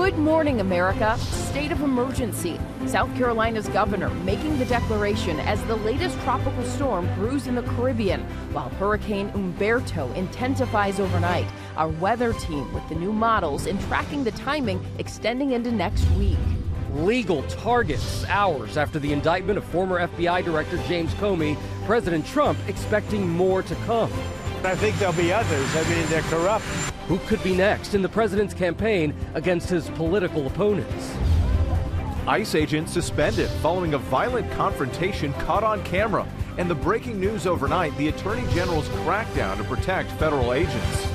Good morning, America. State of emergency. South Carolina's governor making the declaration as the latest tropical storm brews in the Caribbean, while Hurricane Umberto intensifies overnight. Our weather team with the new models and tracking the timing extending into next week. Legal targets hours after the indictment of former FBI Director James Comey. President Trump expecting more to come. I think there'll be others. I mean, they're corrupt. Who could be next in the president's campaign against his political opponents? ICE agents suspended following a violent confrontation caught on camera. And the breaking news overnight, the Attorney General's crackdown to protect federal agents.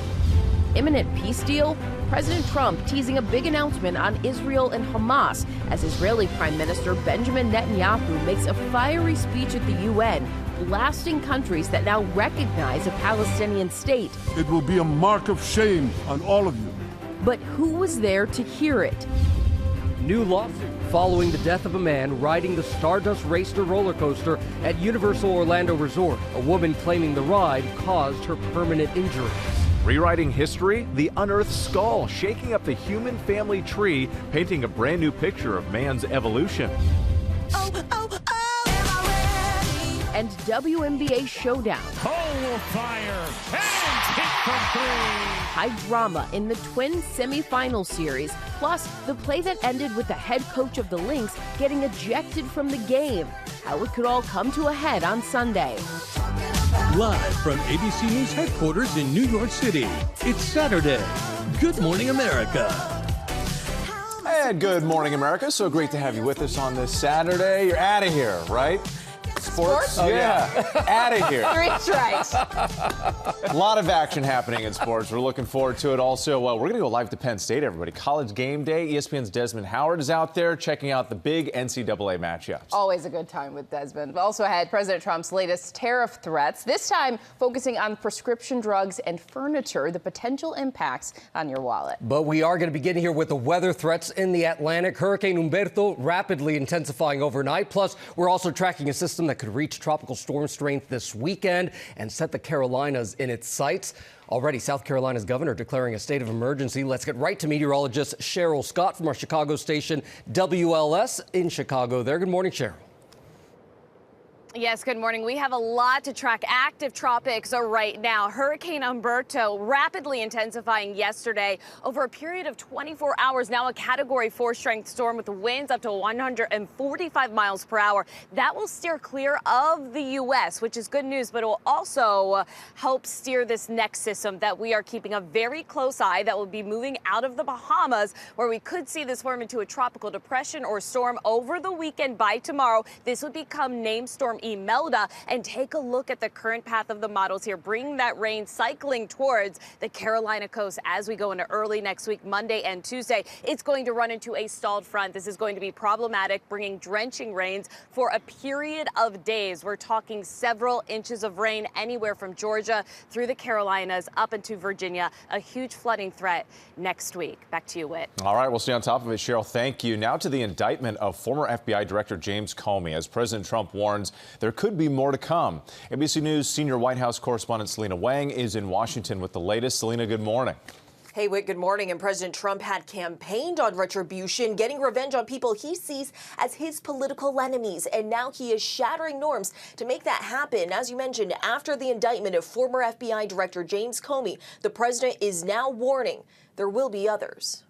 Imminent peace deal? President Trump teasing a big announcement on Israel and Hamas as Israeli Prime Minister Benjamin Netanyahu makes a fiery speech at the UN, blasting countries that now recognize a Palestinian state. It will be a mark of shame on all of you. But who was there to hear it? New lawsuit following the death of a man riding the Stardust Racer roller coaster at Universal Orlando Resort. A woman claiming the ride caused her permanent injuries. Rewriting history, the unearthed skull shaking up the human family tree, painting a brand new picture of man's evolution. And WNBA showdown. Hole of fire and hit from three. High drama in the Twins semifinal series, plus the play that ended with the head coach of the Lynx getting ejected from the game. How it could all come to a head on Sunday. Live from ABC News headquarters in New York City, it's Saturday. Good morning, America. And good morning, America. So great to have you with us on this Saturday. You're out of here, right? Sports? Oh, yeah. Out of here. 3 strikes. A lot of action happening in sports. We're looking forward to it. Also, we're going to go live to Penn State, everybody. College game day. ESPN's Desmond Howard is out there checking out the big NCAA matchups. Always a good time with Desmond. We also had President Trump's latest tariff threats, this time focusing on prescription drugs and furniture, the potential impacts on your wallet. But we are going to begin here with the weather threats in the Atlantic. Hurricane Umberto rapidly intensifying overnight. Plus, we're also tracking a system that could reach tropical storm strength this weekend and set the Carolinas in its sights. Already, South Carolina's governor declaring a state of emergency. Let's get right to meteorologist Cheryl Scott from our Chicago station WLS in Chicago there. Good morning, Cheryl. Yes, good morning. We have a lot to track. Active tropics are right now. Hurricane Umberto rapidly intensifying yesterday over a period of 24 hours. Now a Category 4 strength storm with winds up to 145 miles per hour. That will steer clear of the U.S., which is good news, but it will also help steer this next system that we are keeping a very close eye that will be moving out of the Bahamas, where we could see this form into a tropical depression or storm over the weekend. By tomorrow, this would become named Storm Imelda. And take a look at the current path of the models here, bringing that rain cycling towards the Carolina coast as we go into early next week, Monday and Tuesday. It's going to run into a stalled front. This is going to be problematic, bringing drenching rains for a period of days. We're talking several inches of rain anywhere from Georgia through the Carolinas up into Virginia. A huge flooding threat next week. Back to you, Whit. All right, we'll stay on top of it, Cheryl. Thank you. Now to the indictment of former FBI Director James Comey, as President Trump warns there could be more to come. ABC News senior White House correspondent Selena Wang is in Washington with the latest. Selena, good morning. Hey, Whit, good morning. And President Trump had campaigned on retribution, getting revenge on people he sees as his political enemies. And now he is shattering norms to make that happen. As you mentioned, after the indictment of former FBI Director James Comey, the president is now warning there will be others.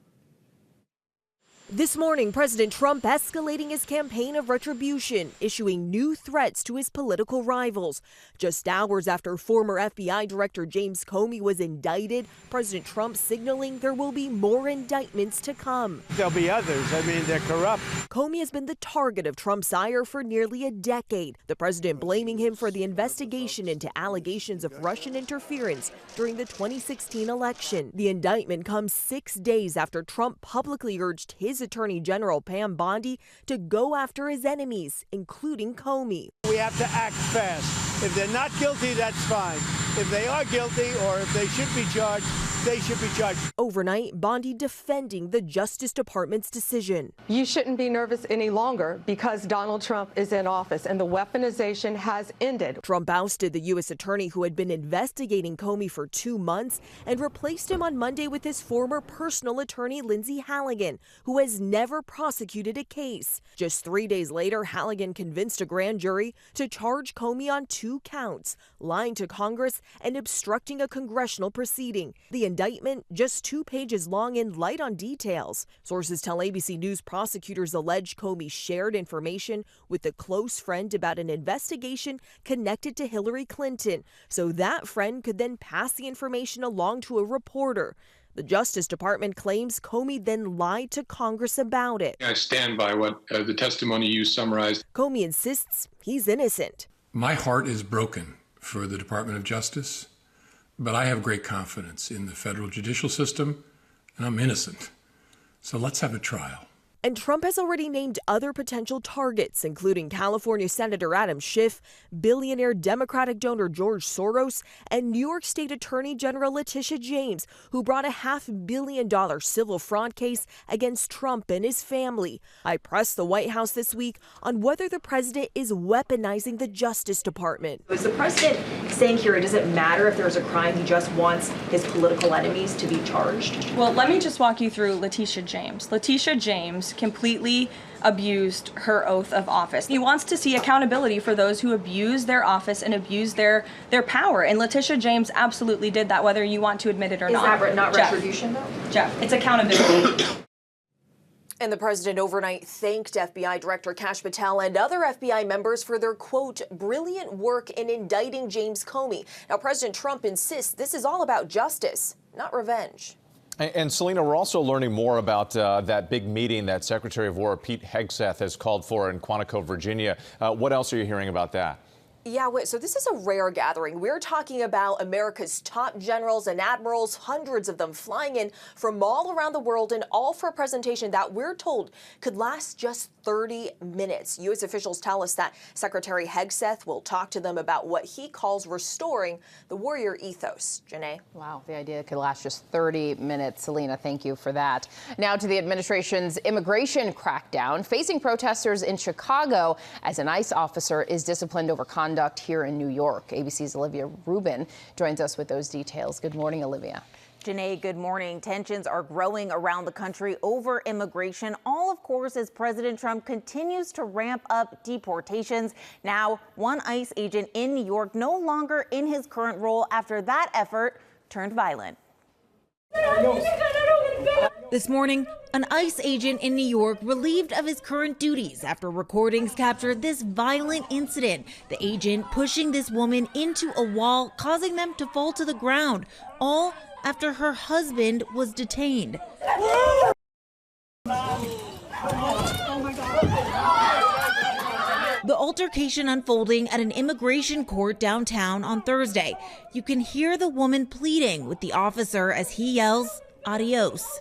This morning, President Trump escalating his campaign of retribution, issuing new threats to his political rivals. Just hours after former FBI Director James Comey was indicted, President Trump signaling there will be more indictments to come. There'll be others. I mean, they're corrupt. Comey has been the target of Trump's ire for nearly a decade. The president blaming him for the investigation into allegations of Russian interference during the 2016 election. The indictment comes 6 days after Trump publicly urged his Attorney General Pam Bondi to go after his enemies, including Comey. We have to act fast. If they're not guilty, that's fine. If they are guilty or if they should be charged, they should be charged. Overnight, Bondi defending the Justice Department's decision. You shouldn't be nervous any longer because Donald Trump is in office and the weaponization has ended. Trump ousted the U.S. attorney who had been investigating Comey for 2 months and replaced him on Monday with his former personal attorney, Lindsey Halligan, who has never prosecuted a case. Just 3 days later, Halligan convinced a grand jury to charge Comey on 2 counts, lying to Congress and obstructing a congressional proceeding. The indictment, just 2 pages long and light on details. Sources tell ABC News prosecutors allege Comey shared information with a close friend about an investigation connected to Hillary Clinton, so that friend could then pass the information along to a reporter. The Justice Department claims Comey then lied to Congress about it. I stand by what the testimony you summarized. Comey insists he's innocent. My heart is broken for the Department of Justice, but I have great confidence in the federal judicial system, and I'm innocent. So let's have a trial. And Trump has already named other potential targets, including California Senator Adam Schiff, billionaire Democratic donor George Soros, and New York State Attorney General Letitia James, who brought a $500 million civil fraud case against Trump and his family. I pressed the White House this week on whether the president is weaponizing the Justice Department. Is the president saying here it doesn't matter if there's a crime, he just wants his political enemies to be charged? Well, let me just walk you through Letitia James. Letitia James completely abused her oath of office. He wants to see accountability for those who abuse their office and abuse their power. And Letitia James absolutely did that, whether you want to admit it or not. Is that not retribution, though? Jeff, it's accountability. And the president overnight thanked FBI Director Kash Patel and other FBI members for their, quote, brilliant work in indicting James Comey. Now, President Trump insists this is all about justice, not revenge. And Selena, we're also learning more about that big meeting that Secretary of War Pete Hegseth has called for in Quantico, Virginia. What else are you hearing about that? Yeah, so this is a rare gathering. We're talking about America's top generals and admirals, hundreds of them flying in from all around the world, and all for a presentation that we're told could last just 30 minutes. U.S. officials tell us that Secretary Hegseth will talk to them about what he calls restoring the warrior ethos. Janae? Wow, the idea could last just 30 minutes. Selena, thank you for that. Now to the administration's immigration crackdown, facing protesters in Chicago as an ICE officer is disciplined over conduct here in New York. ABC's Olivia Rubin joins us with those details. Good morning, Olivia. Janae, good morning. Tensions are growing around the country over immigration, all, of course, as President Trump continues to ramp up deportations. Now, one ICE agent in New York no longer in his current role after that effort turned violent. This morning, an ICE agent in New York relieved of his current duties after recordings captured this violent incident. The agent pushing this woman into a wall, causing them to fall to the ground, all after her husband was detained. The altercation unfolding at an immigration court downtown on Thursday. You can hear the woman pleading with the officer as he yells, "Adios."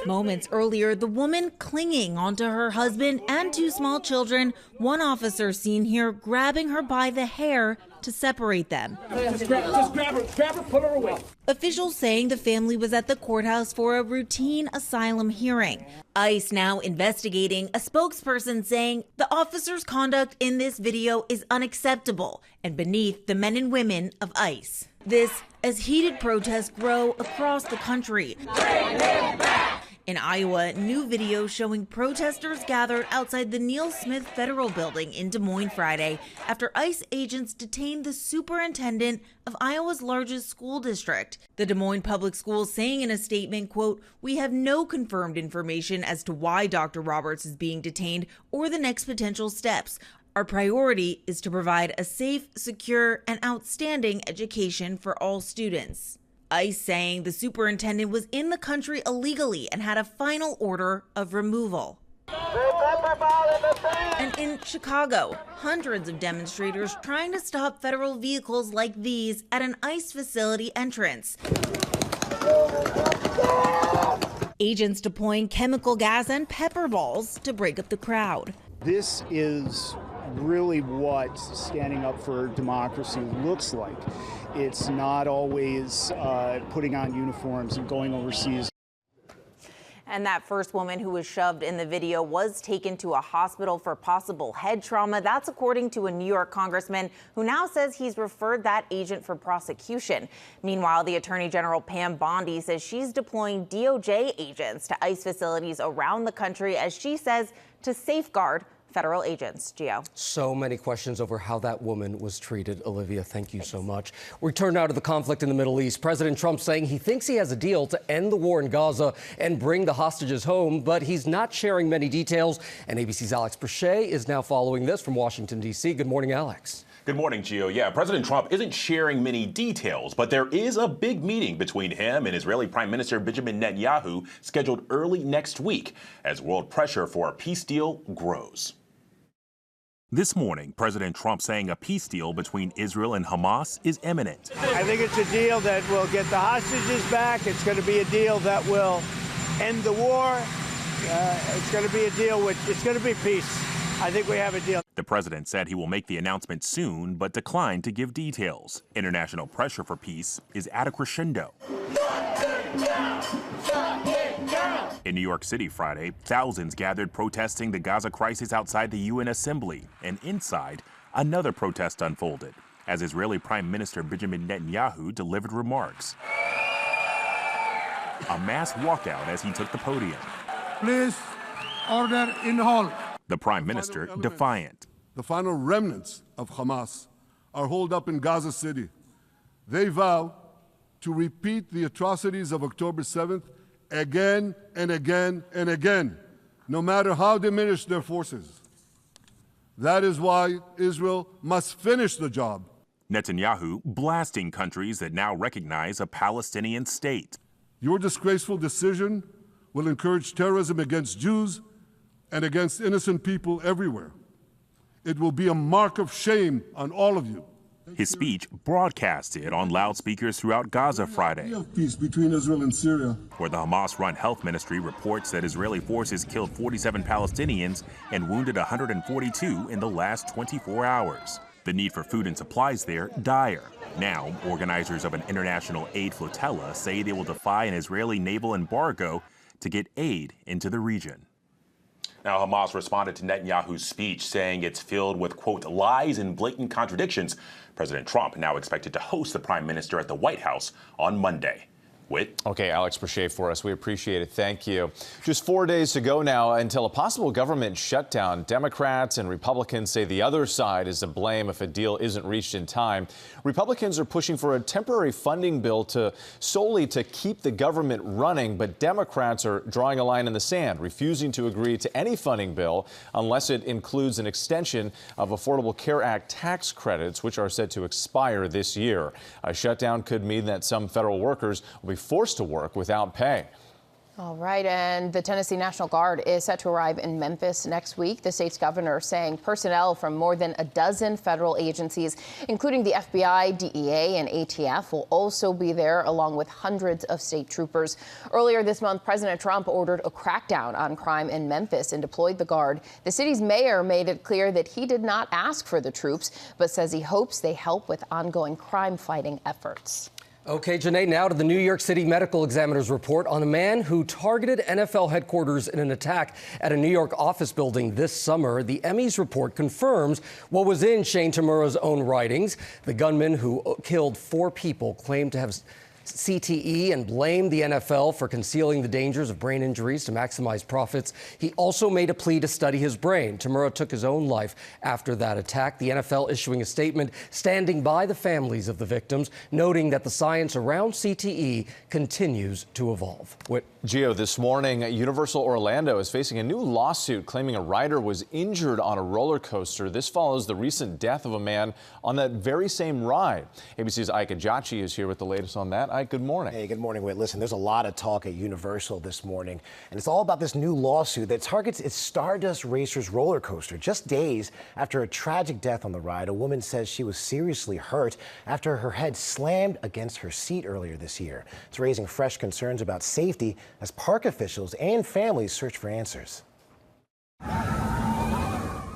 Moments earlier, the woman clinging onto her husband and 2 small children. One officer seen here grabbing her by the hair to separate them. Just grab her, put her away. Officials saying the family was at the courthouse for a routine asylum hearing. ICE now investigating, a spokesperson saying the officer's conduct in this video is unacceptable and beneath the men and women of ICE. This as heated protests grow across the country. In Iowa, new video showing protesters gathered outside the Neil Smith Federal Building in Des Moines Friday after ICE agents detained the superintendent of Iowa's largest school district. The Des Moines Public Schools saying in a statement, quote, "We have no confirmed information as to why Dr. Roberts is being detained or the next potential steps. Our priority is to provide a safe, secure, and outstanding education for all students." ICE saying the superintendent was in the country illegally and had a final order of removal. And in Chicago, hundreds of demonstrators trying to stop federal vehicles like these at an ICE facility entrance. Agents deploying chemical gas and pepper balls to break up the crowd. This is really what standing up for democracy looks like. It's not always putting on uniforms and going overseas. And that first woman who was shoved in the video was taken to a hospital for possible head trauma. That's according to a New York congressman who now says he's referred that agent for prosecution. Meanwhile, the Attorney General Pam Bondi says she's deploying DOJ agents to ICE facilities around the country, as she says, to safeguard federal agents. Gio. So many questions over how that woman was treated. Olivia, thank you so much. We turn now to the conflict in the Middle East. President Trump saying he thinks he has a deal to end the war in Gaza and bring the hostages home, but he's not sharing many details. And ABC's Alex Brachet is now following this from Washington, D.C. Good morning, Alex. Good morning, Gio. Yeah, President Trump isn't sharing many details, but there is a big meeting between him and Israeli Prime Minister Benjamin Netanyahu scheduled early next week as world pressure for a peace deal grows. This morning, President Trump saying a peace deal between Israel and Hamas is imminent. I think it's a deal that will get the hostages back. It's going to be a deal that will end the war. It's going to be a deal it's going to be peace. I think we have a deal. The president said he will make the announcement soon, but declined to give details. International pressure for peace is at a crescendo. In New York City Friday, thousands gathered protesting the Gaza crisis outside the UN Assembly, and inside, another protest unfolded as Israeli Prime Minister Benjamin Netanyahu delivered remarks. A mass walkout as he took the podium. Please, order in hall. The Prime Minister defiant. The final remnants of Hamas are holed up in Gaza City. They vow to repeat the atrocities of October 7th again and again and again, no matter how diminished their forces. That is why Israel must finish the job. Netanyahu blasting countries that now recognize a Palestinian state. Your disgraceful decision will encourage terrorism against Jews and against innocent people everywhere. It will be a mark of shame on all of you. His speech broadcasted on loudspeakers throughout Gaza Friday, Peace between Israel and Syria, where the Hamas-run health ministry reports that Israeli forces killed 47 Palestinians and wounded 142 in the last 24 hours. The need for food and supplies there dire. Now, organizers of an international aid flotilla say they will defy an Israeli naval embargo to get aid into the region. Now, Hamas responded to Netanyahu's speech, saying it's filled with, quote, lies and blatant contradictions. President Trump now expected to host the prime minister at the White House on Monday. Okay, Alex Brachet for us. We appreciate it. Thank you. Just 4 days to go now until a possible government shutdown. Democrats and Republicans say the other side is to blame if a deal isn't reached in time. Republicans are pushing for a temporary funding bill solely to keep the government running, but Democrats are drawing a line in the sand, refusing to agree to any funding bill unless it includes an extension of Affordable Care Act tax credits, which are set to expire this year. A shutdown could mean that some federal workers will be forced to work without pay. All right, and the Tennessee National Guard is set to arrive in Memphis next week. The state's governor saying personnel from more than a dozen federal agencies, including the FBI, DEA, and ATF, will also be there, along with hundreds of state troopers. Earlier this month, President Trump ordered a crackdown on crime in Memphis and deployed the Guard. The city's mayor made it clear that he did not ask for the troops, but says he hopes they help with ongoing crime-fighting efforts. Okay, Janae, now to the New York City Medical Examiner's report on a man who targeted NFL headquarters in an attack at a New York office building this summer. The Emmys report confirms what was in Shane Tamura's own writings. The gunman who killed 4 people claimed to have CTE and blamed the NFL for concealing the dangers of brain injuries to maximize profits. He also made a plea to study his brain. Tamura took his own life after that attack. The NFL issuing a statement standing by the families of the victims, noting that the science around CTE continues to evolve. Gio, this morning, Universal Orlando is facing a new lawsuit claiming a rider was injured on a roller coaster. This follows the recent death of a man on that very same ride. ABC's Ike Ajachi is here with the latest on that. Ike, good morning. Hey, good morning, Whit. Listen, there's a lot of talk at Universal this morning, and it's all about this new lawsuit that targets its Stardust Racers roller coaster. Just days after a tragic death on the ride, a woman says she was seriously hurt after her head slammed against her seat earlier this year. It's raising fresh concerns about safety as park officials and families search for answers.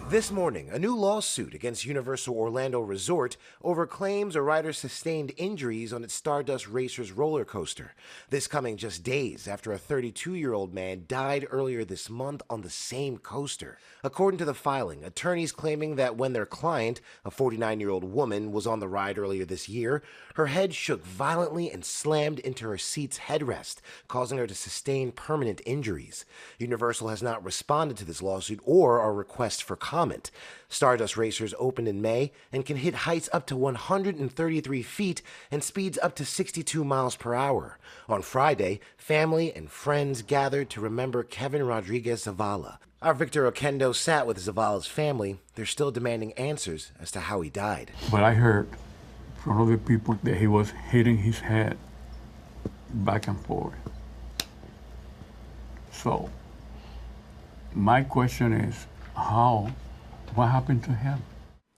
This morning, a new lawsuit against Universal Orlando Resort over claims a rider sustained injuries on its Stardust Racers roller coaster. This coming just days after a 32-year-old man died earlier this month on the same coaster. According to the filing, attorneys claiming that when their client, a 49-year-old woman, was on the ride earlier this year, her head shook violently and slammed into her seat's headrest, causing her to sustain permanent injuries. Universal has not responded to this lawsuit or our request for comment. Stardust Racers opened in May and can hit heights up to 133 feet and speeds up to 62 miles per hour. On Friday, family and friends gathered to remember Kevin Rodriguez Zavala. Our Victor Oquendo sat with Zavala's family. They're still demanding answers as to how he died. But I heard from other people that he was hitting his head back and forth. So, my question is, what happened to him?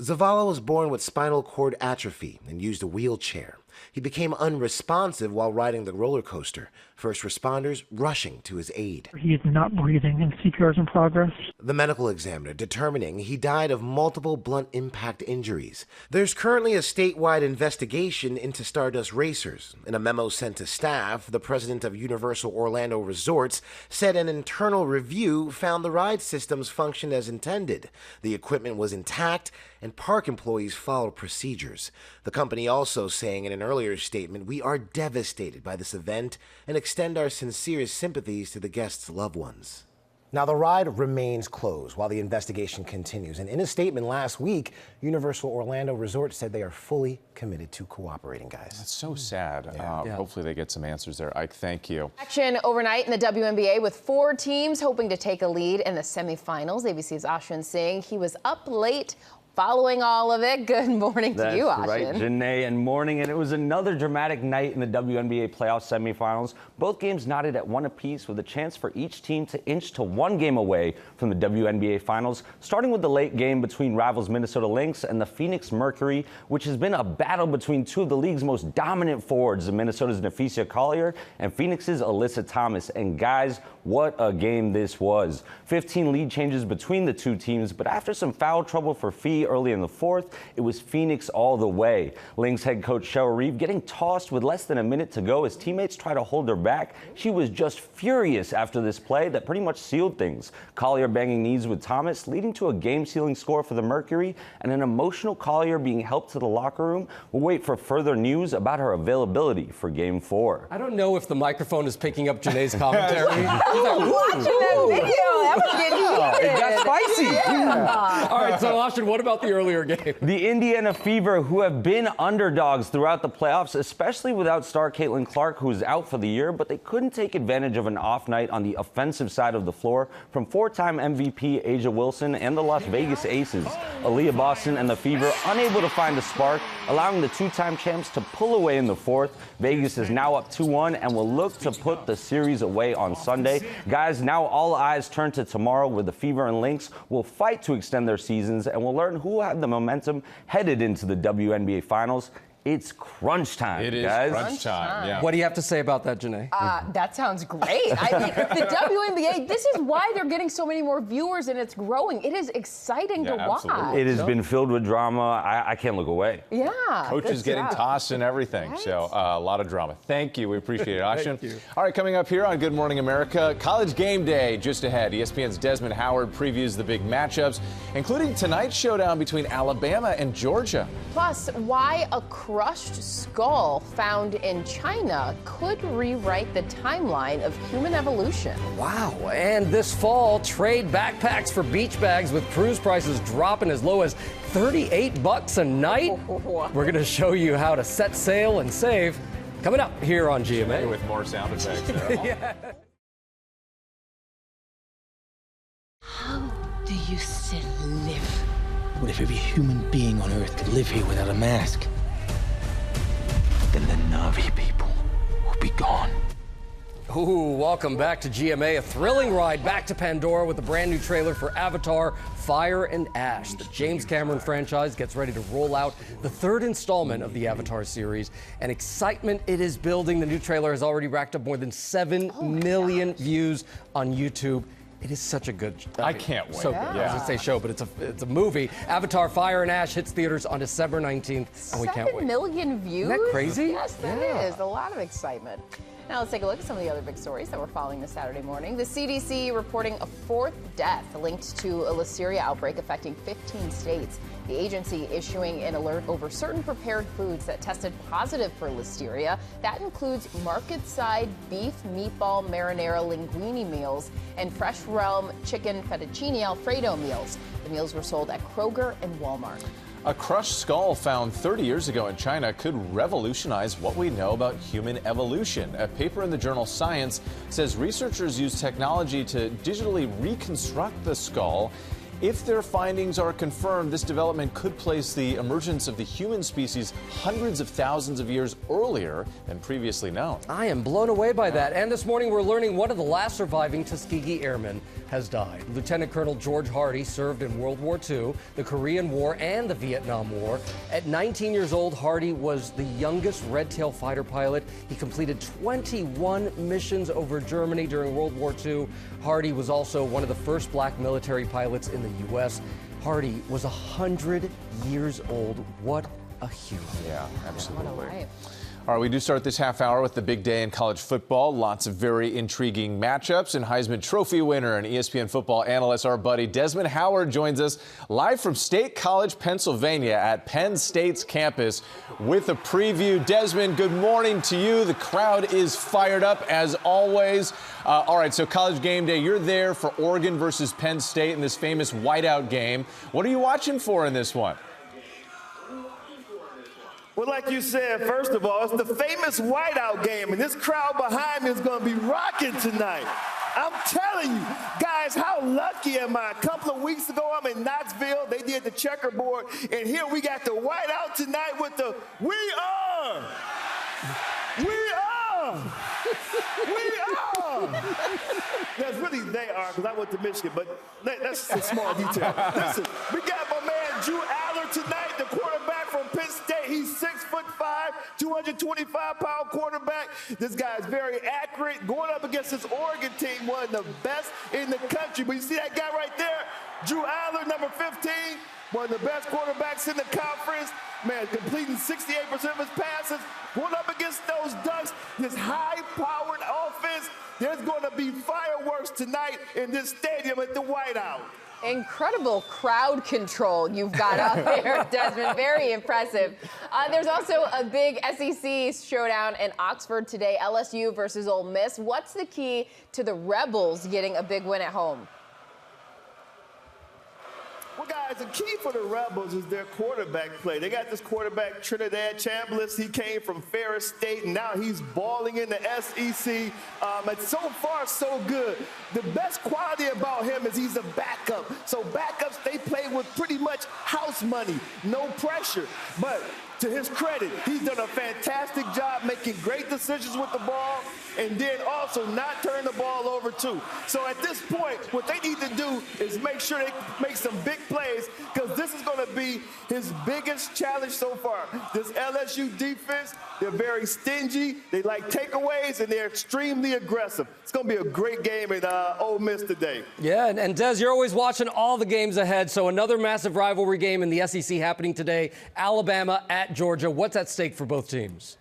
Zavala was born with spinal cord atrophy and used a wheelchair. He became unresponsive while riding the roller coaster, first responders rushing to his aid. He is not breathing and CPR is in progress. The medical examiner determining he died of multiple blunt impact injuries. There's currently a statewide investigation into Stardust Racers. In a memo sent to staff, the president of Universal Orlando Resorts said an internal review found the ride systems functioned as intended. The equipment was intact and park employees followed procedures. The company also saying in an earlier statement, "We are devastated by this event and extend our sincerest sympathies to the guests' loved ones." Now, the ride remains closed while the investigation continues. And in a statement last week, Universal Orlando Resort said they are fully committed to cooperating, guys. That's so sad. Hopefully they get some answers there. Ike, thank you. Action overnight in the WNBA with 4 teams hoping to take a lead in the semifinals. ABC's Ashwin Singh, he was up late following all of it. Good morning to you, Ashwin. That's right, Janae, and morning. And it was another dramatic night in the WNBA playoff semifinals. Both games knotted at 1 apiece with a chance for each team to inch to 1 game away from the WNBA finals, starting with the late game between rivals Minnesota Lynx and the Phoenix Mercury, which has been a battle between 2 of the league's most dominant forwards, Minnesota's Neficia Collier and Phoenix's Alyssa Thomas. And guys, what a game this was. 15 lead changes between the 2 teams, but after some foul trouble for Fee early in the 4th, it was Phoenix all the way. Lynx head coach Cheryl Reeve getting tossed with less than a minute to go as teammates try to hold her back. She was just furious after this play that pretty much sealed things. Collier banging knees with Thomas, leading to a game-sealing score for the Mercury, and an emotional Collier being helped to the locker room. We'll wait for further news about her availability for Game 4. I don't know if the microphone is picking up Janae's commentary. Watching that video, that was getting heated. It got spicy. Yeah. All right, so Austin, what about the earlier game? The Indiana Fever, who have been underdogs throughout the playoffs, especially without star Caitlin Clark, who is out for the year, but they couldn't take advantage of an off night on the offensive side of the floor from 4-time MVP Asia Wilson and the Las Vegas Aces. Aaliyah Boston and the Fever unable to find a spark, allowing the 2-time champs to pull away in the 4th. Vegas is now up 2-1 and will look to put the series away on Sunday. Guys, now all eyes turn to tomorrow, where the Fever and Lynx will fight to extend their seasons, and we'll learn who had the momentum headed into the WNBA Finals. It's crunch time, It is guys. crunch time. Yeah. What do you have to say about that, Janae? That sounds great. I mean, the WNBA, this is why they're getting so many more viewers and it's growing. It is exciting to watch. It has been filled with drama. I can't look away. Yeah. Coaches getting tossed and everything. Right. So a lot of drama. Thank you. We appreciate it, Ashwin. Thank you. All right, coming up here on Good Morning America, College Game Day just ahead. ESPN's Desmond Howard previews the big matchups, including tonight's showdown between Alabama and Georgia. Plus, why a crushed skull found in China could rewrite the timeline of human evolution. Wow. And this fall, trade backpacks for beach bags with cruise prices dropping as low as $38 a night. We're going to show you how to set sail and save. Coming up here on GMA. With more sound effects there. Yeah. How do you still live? What if every human being on Earth could live here without a mask? Then the Na'vi people will be gone. Ooh, welcome back to GMA. A thrilling ride back to Pandora with a brand new trailer for Avatar, Fire and Ash. The James Cameron franchise gets ready to roll out the 3rd installment of the Avatar series. And excitement it is building. The new trailer has already racked up more than 7 million views on YouTube. It is such a good. I can't wait. So good. I was gonna say show, but it's a movie. Avatar: Fire and Ash hits theaters on December 19th, and we can't wait. 7 million views. Isn't that crazy? Yes, that is a lot of excitement. Now let's take a look at some of the other big stories that we're following this Saturday morning. The CDC reporting a 4th death linked to a listeria outbreak affecting 15 states. The agency issuing an alert over certain prepared foods that tested positive for listeria. That includes market-side beef meatball marinara linguine meals and Fresh Realm chicken fettuccine Alfredo meals. The meals were sold at Kroger and Walmart. A crushed skull found 30 years ago in China could revolutionize what we know about human evolution. A paper in the journal Science says researchers use technology to digitally reconstruct the skull. If their findings are confirmed, this development could place the emergence of the human species hundreds of thousands of years earlier than previously known. I am blown away by that. And this morning we're learning one of the last surviving Tuskegee Airmen has died. Lieutenant Colonel George Hardy served in World War II, the Korean War, and the Vietnam War. At 19 years old, Hardy was the youngest Red Tail fighter pilot. He completed 21 missions over Germany during World War II. Hardy was also one of the first black military pilots in the U.S. Hardy was 100 years old. What a hero. Yeah, absolutely. What a life. All right, we do start this half hour with the big day in college football. Lots of very intriguing matchups, and Heisman Trophy winner and ESPN football analyst, our buddy Desmond Howard, joins us live from State College, Pennsylvania at Penn State's campus with a preview. Desmond, good morning to you. The crowd is fired up as always. All right, so college game day, you're there for Oregon versus Penn State in this famous whiteout game. What are you watching for in this one? Well, like you said, first of all, it's the famous whiteout game, and this crowd behind me is going to be rocking tonight. I'm telling you, guys, how lucky am I? A couple of weeks ago, I'm in Knoxville. They did the checkerboard, and here we got the whiteout tonight with the We Are! We Are! We Are! That's really they are, because I went to Michigan, but that's a small detail. Listen, we got my man Drew Aller tonight, the quarterback from Penn State. He's 6'5", 225-pound quarterback. This guy is very accurate, going up against this Oregon team, one of the best in the country. But you see that guy right there, Drew Aller, number 15, one of the best quarterbacks in the conference. Man, completing 68% of his passes, going up against those Ducks, this high-powered offense. There's going to be fireworks tonight in this stadium at the Whiteout. Incredible crowd control you've got out there, Desmond. Very impressive. There's also a big SEC showdown in Oxford today, LSU versus Ole Miss. What's the key to the Rebels getting a big win at home? Well, guys, the key for the Rebels is their quarterback play. They got this quarterback, Trinidad Chambliss. He came from Ferris State, and now he's balling in the SEC. And so far, so good. The best quality about him is he's a backup. So backups, they play with pretty much house money, no pressure. But to his credit, he's done a fantastic job making great decisions with the ball and then also not turn the ball over too. So at this point, what they need to do is make sure they make some big plays, because this is going to be his biggest challenge so far. This LSU defense, they're very stingy, they like takeaways, and they're extremely aggressive. It's going to be a great game at Ole Miss today. Yeah, and Des, you're always watching all the games ahead, so another massive rivalry game in the SEC happening today, Alabama at Georgia. What's at stake for both teams?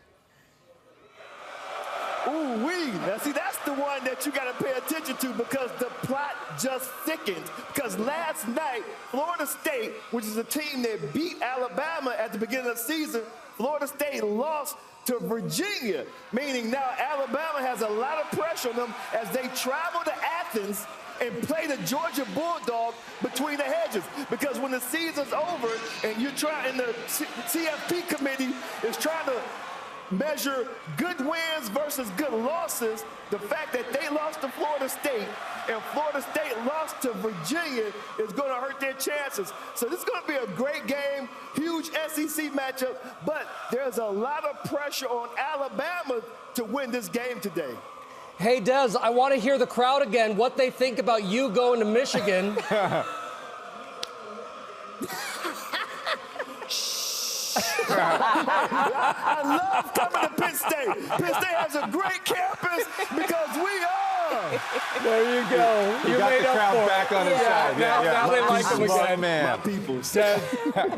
Ooh-wee. Now, see, that's the one that you got to pay attention to, because the plot just thickens. Because last night, Florida State, which is a team that beat Alabama at the beginning of the season, Florida State lost to Virginia, meaning now Alabama has a lot of pressure on them as they travel to Athens and play the Georgia Bulldog between the hedges. Because when the season's over and you're trying, the CFP committee is trying to measure good wins versus good losses, the fact that they lost to Florida State and Florida State lost to Virginia is going to hurt their chances. So this is going to be a great game, huge SEC matchup, but there's a lot of pressure on Alabama to win this game today. Hey, Des, I want to hear the crowd again, what they think about you going to Michigan. I love coming to Penn State. Penn State has a great campus because we are. There you go. You got the crowd back on his side. Now they like him again. Man. My people. Ted,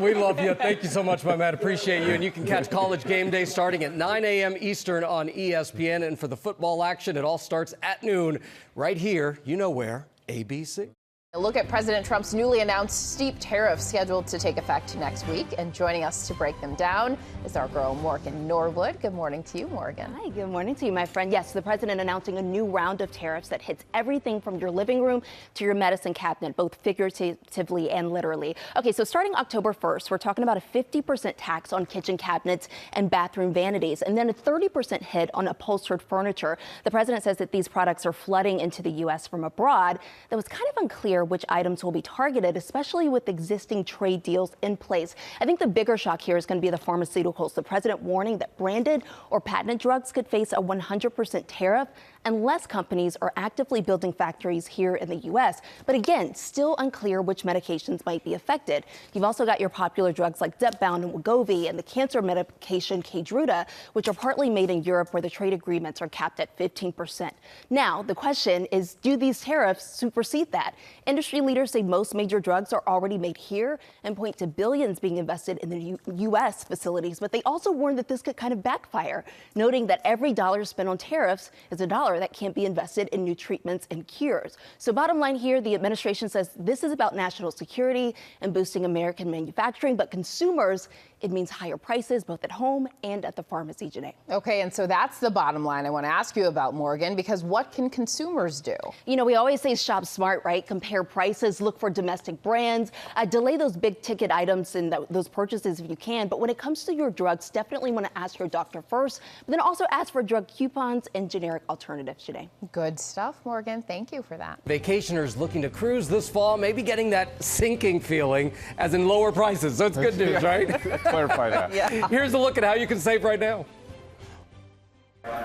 we love you. Thank you so much, my man. Appreciate you. And you can catch College Game Day starting at 9 a.m. Eastern on ESPN. And for the football action, it all starts at noon right here. You know where, ABC. A look at President Trump's newly announced steep tariffs scheduled to take effect next week. And joining us to break them down is our girl, Morgan Norwood. Good morning to you, Morgan. Hi, good morning to you, my friend. Yes, the president announcing a new round of tariffs that hits everything from your living room to your medicine cabinet, both figuratively and literally. Okay, so starting October 1st, we're talking about a 50% tax on kitchen cabinets and bathroom vanities, and then a 30% hit on upholstered furniture. The president says that these products are flooding into the U.S. from abroad. That was kind of unclear which items will be targeted, especially with existing trade deals in place. I think the bigger shock here is going to be the pharmaceuticals. The president warning that branded or patented drugs could face a 100% tariff unless companies are actively building factories here in the U.S. But again, still unclear which medications might be affected. You've also got your popular drugs like Zepbound and Wegovy and the cancer medication Keytruda, which are partly made in Europe where the trade agreements are capped at 15%. Now, the question is, do these tariffs supersede that? Industry leaders say most major drugs are already made here and point to billions being invested in the U.S. facilities, but they also warn that this could kind of backfire, noting that every dollar spent on tariffs is a dollar that can't be invested in new treatments and cures. So bottom line here, the administration says this is about national security and boosting American manufacturing, but consumers, it means higher prices both at home and at the pharmacy, Janae. Okay, and so that's the bottom line I want to ask you about, Morgan, because what can consumers do? You know, we always say shop smart, right? Compare prices, look for domestic brands, delay those big ticket items and those purchases if you can. But when it comes to your drugs, definitely want to ask your doctor first, but then also ask for drug coupons and generic alternatives today. Good stuff, Morgan. Thank you for that. Vacationers looking to cruise this fall may be getting that sinking feeling, as in lower prices. So it's good news, right? Clarify that. Yeah. Here's a look at how you can save right now.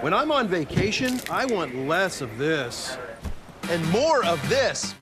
When I'm on vacation, I want less of this and more of this.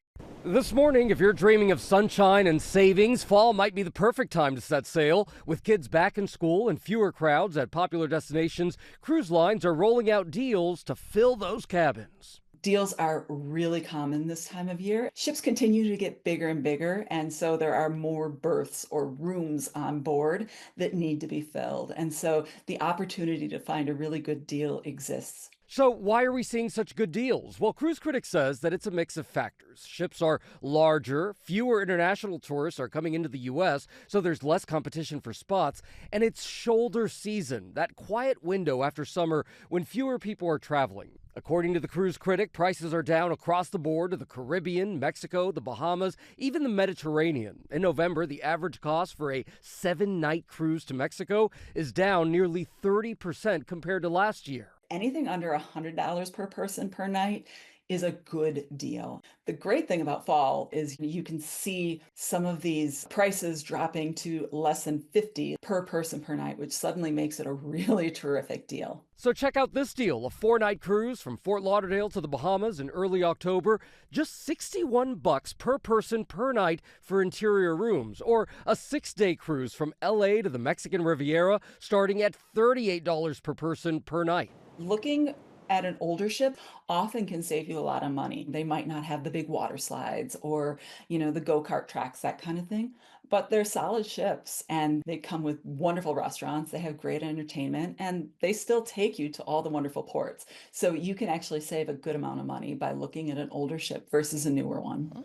This morning, if you're dreaming of sunshine and savings, fall might be the perfect time to set sail. With kids back in school and fewer crowds at popular destinations, cruise lines are rolling out deals to fill those cabins. Deals are really common this time of year. Ships continue to get bigger and bigger, and so there are more berths or rooms on board that need to be filled. And so the opportunity to find a really good deal exists. So why are we seeing such good deals? Well, Cruise Critic says that it's a mix of factors. Ships are larger, fewer international tourists are coming into the U.S., so there's less competition for spots, and it's shoulder season, that quiet window after summer when fewer people are traveling. According to the Cruise Critic, prices are down across the board to the Caribbean, Mexico, the Bahamas, even the Mediterranean. In November, the average cost for a 7-night cruise to Mexico is down nearly 30% compared to last year. Anything under $100 per person per night is a good deal. The great thing about fall is you can see some of these prices dropping to less than $50 per person per night, which suddenly makes it a really terrific deal. So check out this deal, a 4-night cruise from Fort Lauderdale to the Bahamas in early October, just $61 per person per night for interior rooms, or a 6-day cruise from LA to the Mexican Riviera starting at $38 per person per night. Looking at an older ship often can save you a lot of money. They might not have the big water slides or, the go-kart tracks, that kind of thing, but they're solid ships and they come with wonderful restaurants. They have great entertainment and they still take you to all the wonderful ports. So you can actually save a good amount of money by looking at an older ship versus a newer one.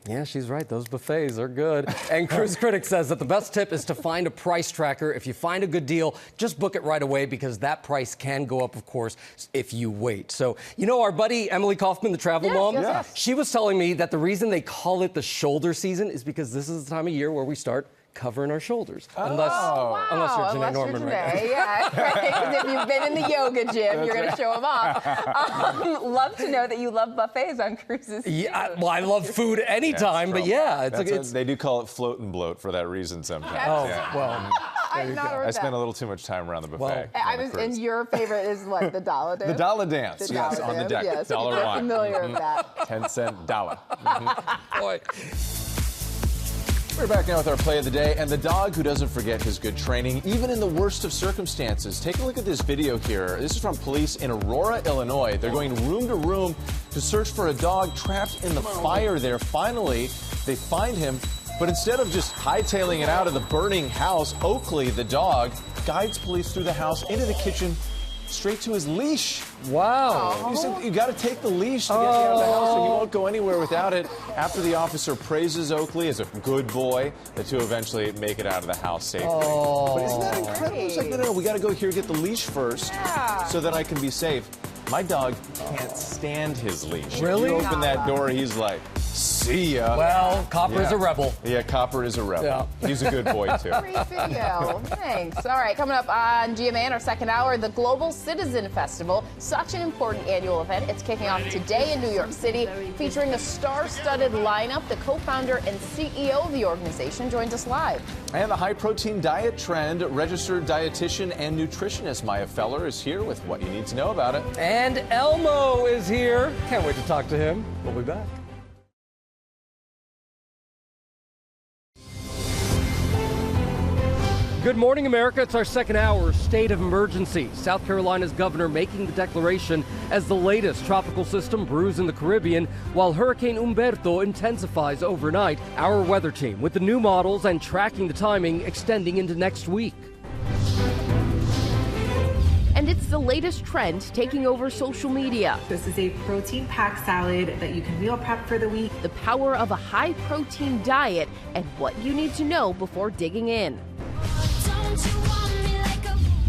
Yeah, she's right. Those buffets are good. And Cruise Critic says that the best tip is to find a price tracker. If you find a good deal, just book it right away because that price can go up, of course, if you wait. So, our buddy Emily Kaufman, the travel mom, she was telling me that the reason they call it the shoulder season is because this is the time of year where we start covering our shoulders. Unless you're Janae Norman right now. Yeah, right. If you've been in the yoga gym, you're going to show them off. Love to know that you love buffets on cruises. Yeah, well, I love food anytime, but they do call it float and bloat for that reason sometimes. I've not heard I spent a little too much time around the buffet. And your favorite is what, the dollar dance? The dollar dance, yes, on the deck. Yes, dollar you're wine. familiar with that. 10-cent dollar. Boy. We're back now with our play of the day, and the dog who doesn't forget his good training, even in the worst of circumstances. Take a look at this video here. This is from police in Aurora, Illinois. They're going room to room to search for a dog trapped in the fire there. Finally, they find him, but instead of just hightailing it out of the burning house, Oakley, the dog, guides police through the house into the kitchen, straight to his leash. Wow. He said, you got to take the leash to get me out of the house, so he won't go anywhere without it. After the officer praises Oakley as a good boy, the two eventually make it out of the house safely. Oh. But isn't that incredible? It's like, no, we got to go here, get the leash first, so that I can be safe. My dog can't stand his leash. Really? You open that door, he's like, see ya. Well, Copper is a rebel. Yeah, Copper is a rebel. Yeah. He's a good boy, too. Great video. Thanks. All right, coming up on GMA in our second hour, the Global Citizen Festival. Such an important annual event. It's kicking off today in New York City, featuring a star-studded lineup. The co-founder and CEO of the organization joins us live. And the high-protein diet trend. Registered dietitian and nutritionist Maya Feller is here with what you need to know about it. And Elmo is here. Can't wait to talk to him. We'll be back. Good morning, America. It's our second hour, state of emergency. South Carolina's governor making the declaration as the latest tropical system brews in the Caribbean, while Hurricane Umberto intensifies overnight. Our weather team with the new models and tracking the timing extending into next week. And it's the latest trend taking over social media. This is a protein-packed salad that you can meal prep for the week. The power of a high-protein diet and what you need to know before digging in.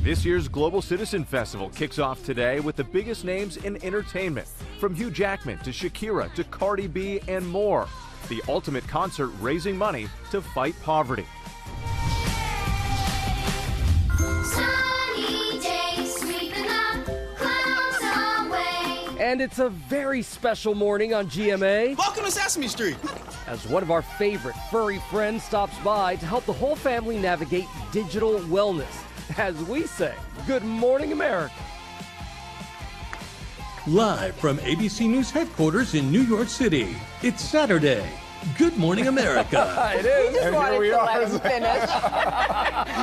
This year's Global Citizen Festival kicks off today with the biggest names in entertainment, from Hugh Jackman to Shakira to Cardi B and more. The ultimate concert raising money to fight poverty. And it's a very special morning on GMA. Welcome to Sesame Street. As one of our favorite furry friends stops by to help the whole family navigate digital wellness. As we say, Good Morning America. Live from ABC News headquarters in New York City, it's Saturday. Good Morning America. It is. We just wanted to let him finish.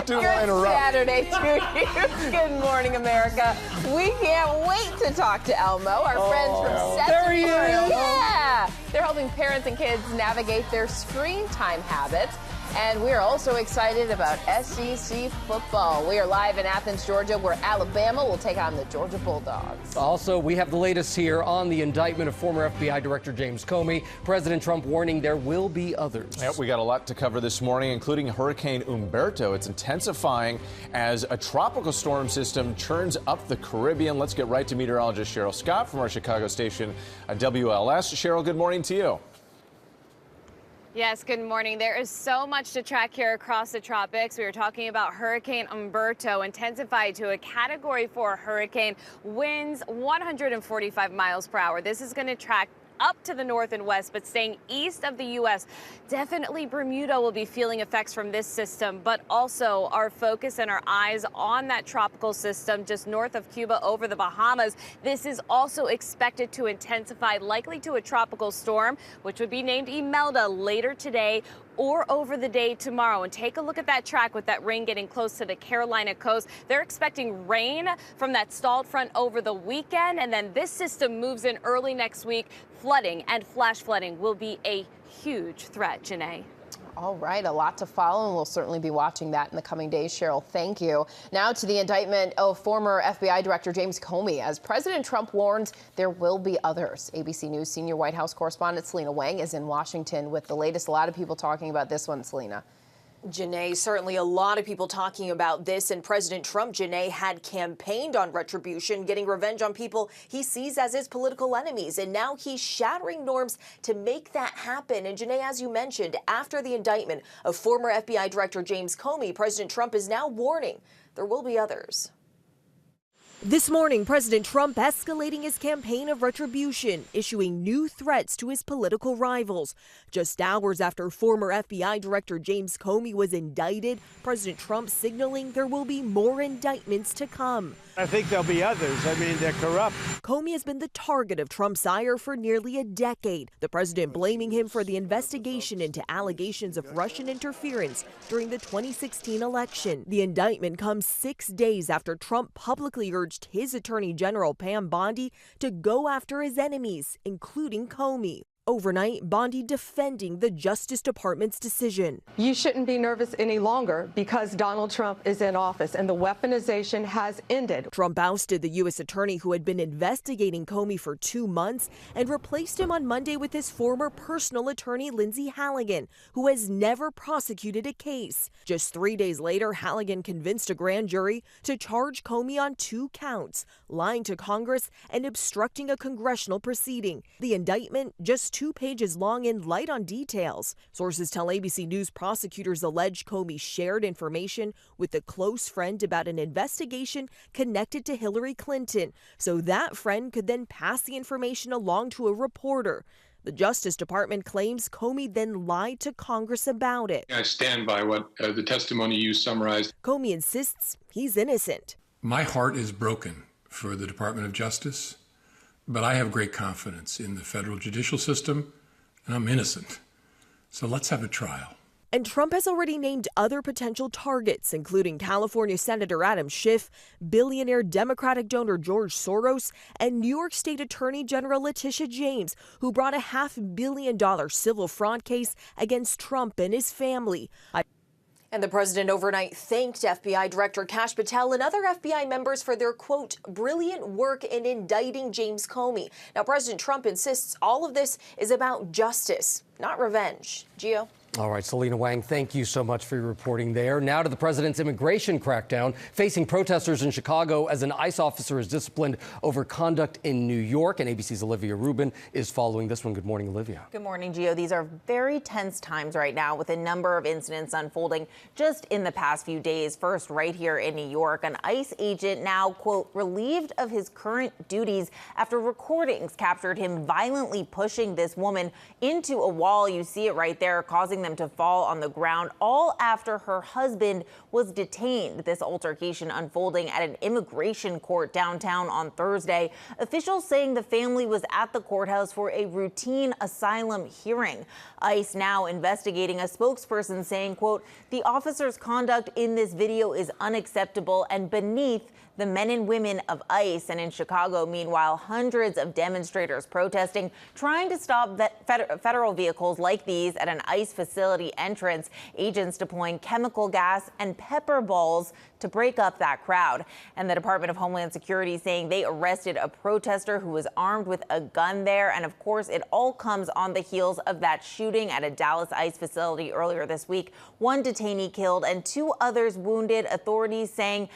Good Saturday to you. Good Morning America. We can't wait to talk to Elmo, our friends from Sesame There he is. Yeah. They're helping parents and kids navigate their screen time habits. And we're also excited about SEC football. We are live in Athens, Georgia, where Alabama will take on the Georgia Bulldogs. Also, we have the latest here on the indictment of former FBI Director James Comey. President Trump warning there will be others. Yep, we got a lot to cover this morning, including Hurricane Umberto. It's intensifying as a tropical storm system churns up the Caribbean. Let's get right to meteorologist Cheryl Scott from our Chicago station, WLS. Cheryl, good morning to you. Yes, good morning. There is so much to track here across the tropics. We were talking about Hurricane Umberto, intensified to a Category 4 hurricane, winds 145 miles per hour. This is going to track up to the north and west, but staying east of the U.S. Definitely Bermuda will be feeling effects from this system, but also our focus and our eyes on that tropical system just north of Cuba over the Bahamas. This is also expected to intensify, likely to a tropical storm, which would be named Imelda later today or over the day tomorrow. And take a look at that track with that rain getting close to the Carolina coast. They're expecting rain from that stalled front over the weekend, and then this system moves in early next week. Flooding and flash flooding will be a huge threat, Janae. All right, a lot to follow, and we'll certainly be watching that in the coming days. Cheryl, thank you. Now to the indictment of former FBI Director James Comey. As President Trump warns, there will be others. ABC News senior White House correspondent Selena Wang is in Washington with the latest. A lot of people talking about this one, Selena. Janae, certainly a lot of people talking about this, and President Trump, Janae, had campaigned on retribution, getting revenge on people he sees as his political enemies, and now he's shattering norms to make that happen. And Janae, as you mentioned, after the indictment of former FBI Director James Comey, President Trump is now warning there will be others. This morning, President Trump escalating his campaign of retribution, issuing new threats to his political rivals. Just hours after former FBI Director James Comey was indicted, President Trump signaling there will be more indictments to come. I think there'll be others. I mean, they're corrupt. Comey has been the target of Trump's ire for nearly a decade, the president blaming him for the investigation into allegations of Russian interference during the 2016 election. The indictment comes 6 days after Trump publicly urged urged his attorney general Pam Bondi to go after his enemies, including Comey. Overnight, Bondi defending the Justice Department's decision. You shouldn't be nervous any longer because Donald Trump is in office and the weaponization has ended. Trump ousted the U.S. attorney who had been investigating Comey for 2 months and replaced him on Monday with his former personal attorney, Lindsey Halligan, who has never prosecuted a case. Just 3 days later, Halligan convinced a grand jury to charge Comey on 2 counts, lying to Congress and obstructing a congressional proceeding. The indictment, just 2 pages long and light on details. Sources tell ABC News prosecutors allege Comey shared information with a close friend about an investigation connected to Hillary Clinton, so that friend could then pass the information along to a reporter. The Justice Department claims Comey then lied to Congress about it. I stand by what the testimony you summarized. Comey insists he's innocent. My heart is broken for the Department of Justice, but I have great confidence in the federal judicial system, and I'm innocent. So let's have a trial. And Trump has already named other potential targets, including California Senator Adam Schiff, billionaire Democratic donor George Soros, and New York State Attorney General Letitia James, who brought a $500 million civil fraud case against Trump and his family. And the president overnight thanked FBI Director Kash Patel and other FBI members for their, quote, brilliant work in indicting James Comey. Now, President Trump insists all of this is about justice, not revenge. Gio? All right, Selena Wang, thank you so much for your reporting there. Now to the president's immigration crackdown, facing protesters in Chicago as an ICE officer is disciplined over conduct in New York. And ABC's Olivia Rubin is following this one. Good morning, Olivia. Good morning, Gio. These are very tense times right now with a number of incidents unfolding just in the past few days. First, right here in New York, an ICE agent now, quote, relieved of his current duties after recordings captured him violently pushing this woman into a wall. You see it right there, causing them to fall on the ground, all after her husband was detained. This altercation unfolding at an immigration court downtown on Thursday. Officials saying the family was at the courthouse for a routine asylum hearing. ICE now investigating, a spokesperson saying, quote, the officer's conduct in this video is unacceptable and beneath the men and women of ICE. And in Chicago, meanwhile, hundreds of demonstrators protesting, trying to stop federal vehicles like these at an ICE facility entrance. Agents deploying chemical gas and pepper balls to break up that crowd. And the Department of Homeland Security saying they arrested a protester who was armed with a gun there. And of course, it all comes on the heels of that shooting at a Dallas ICE facility earlier this week. 1 detainee killed and 2 others wounded. Authorities saying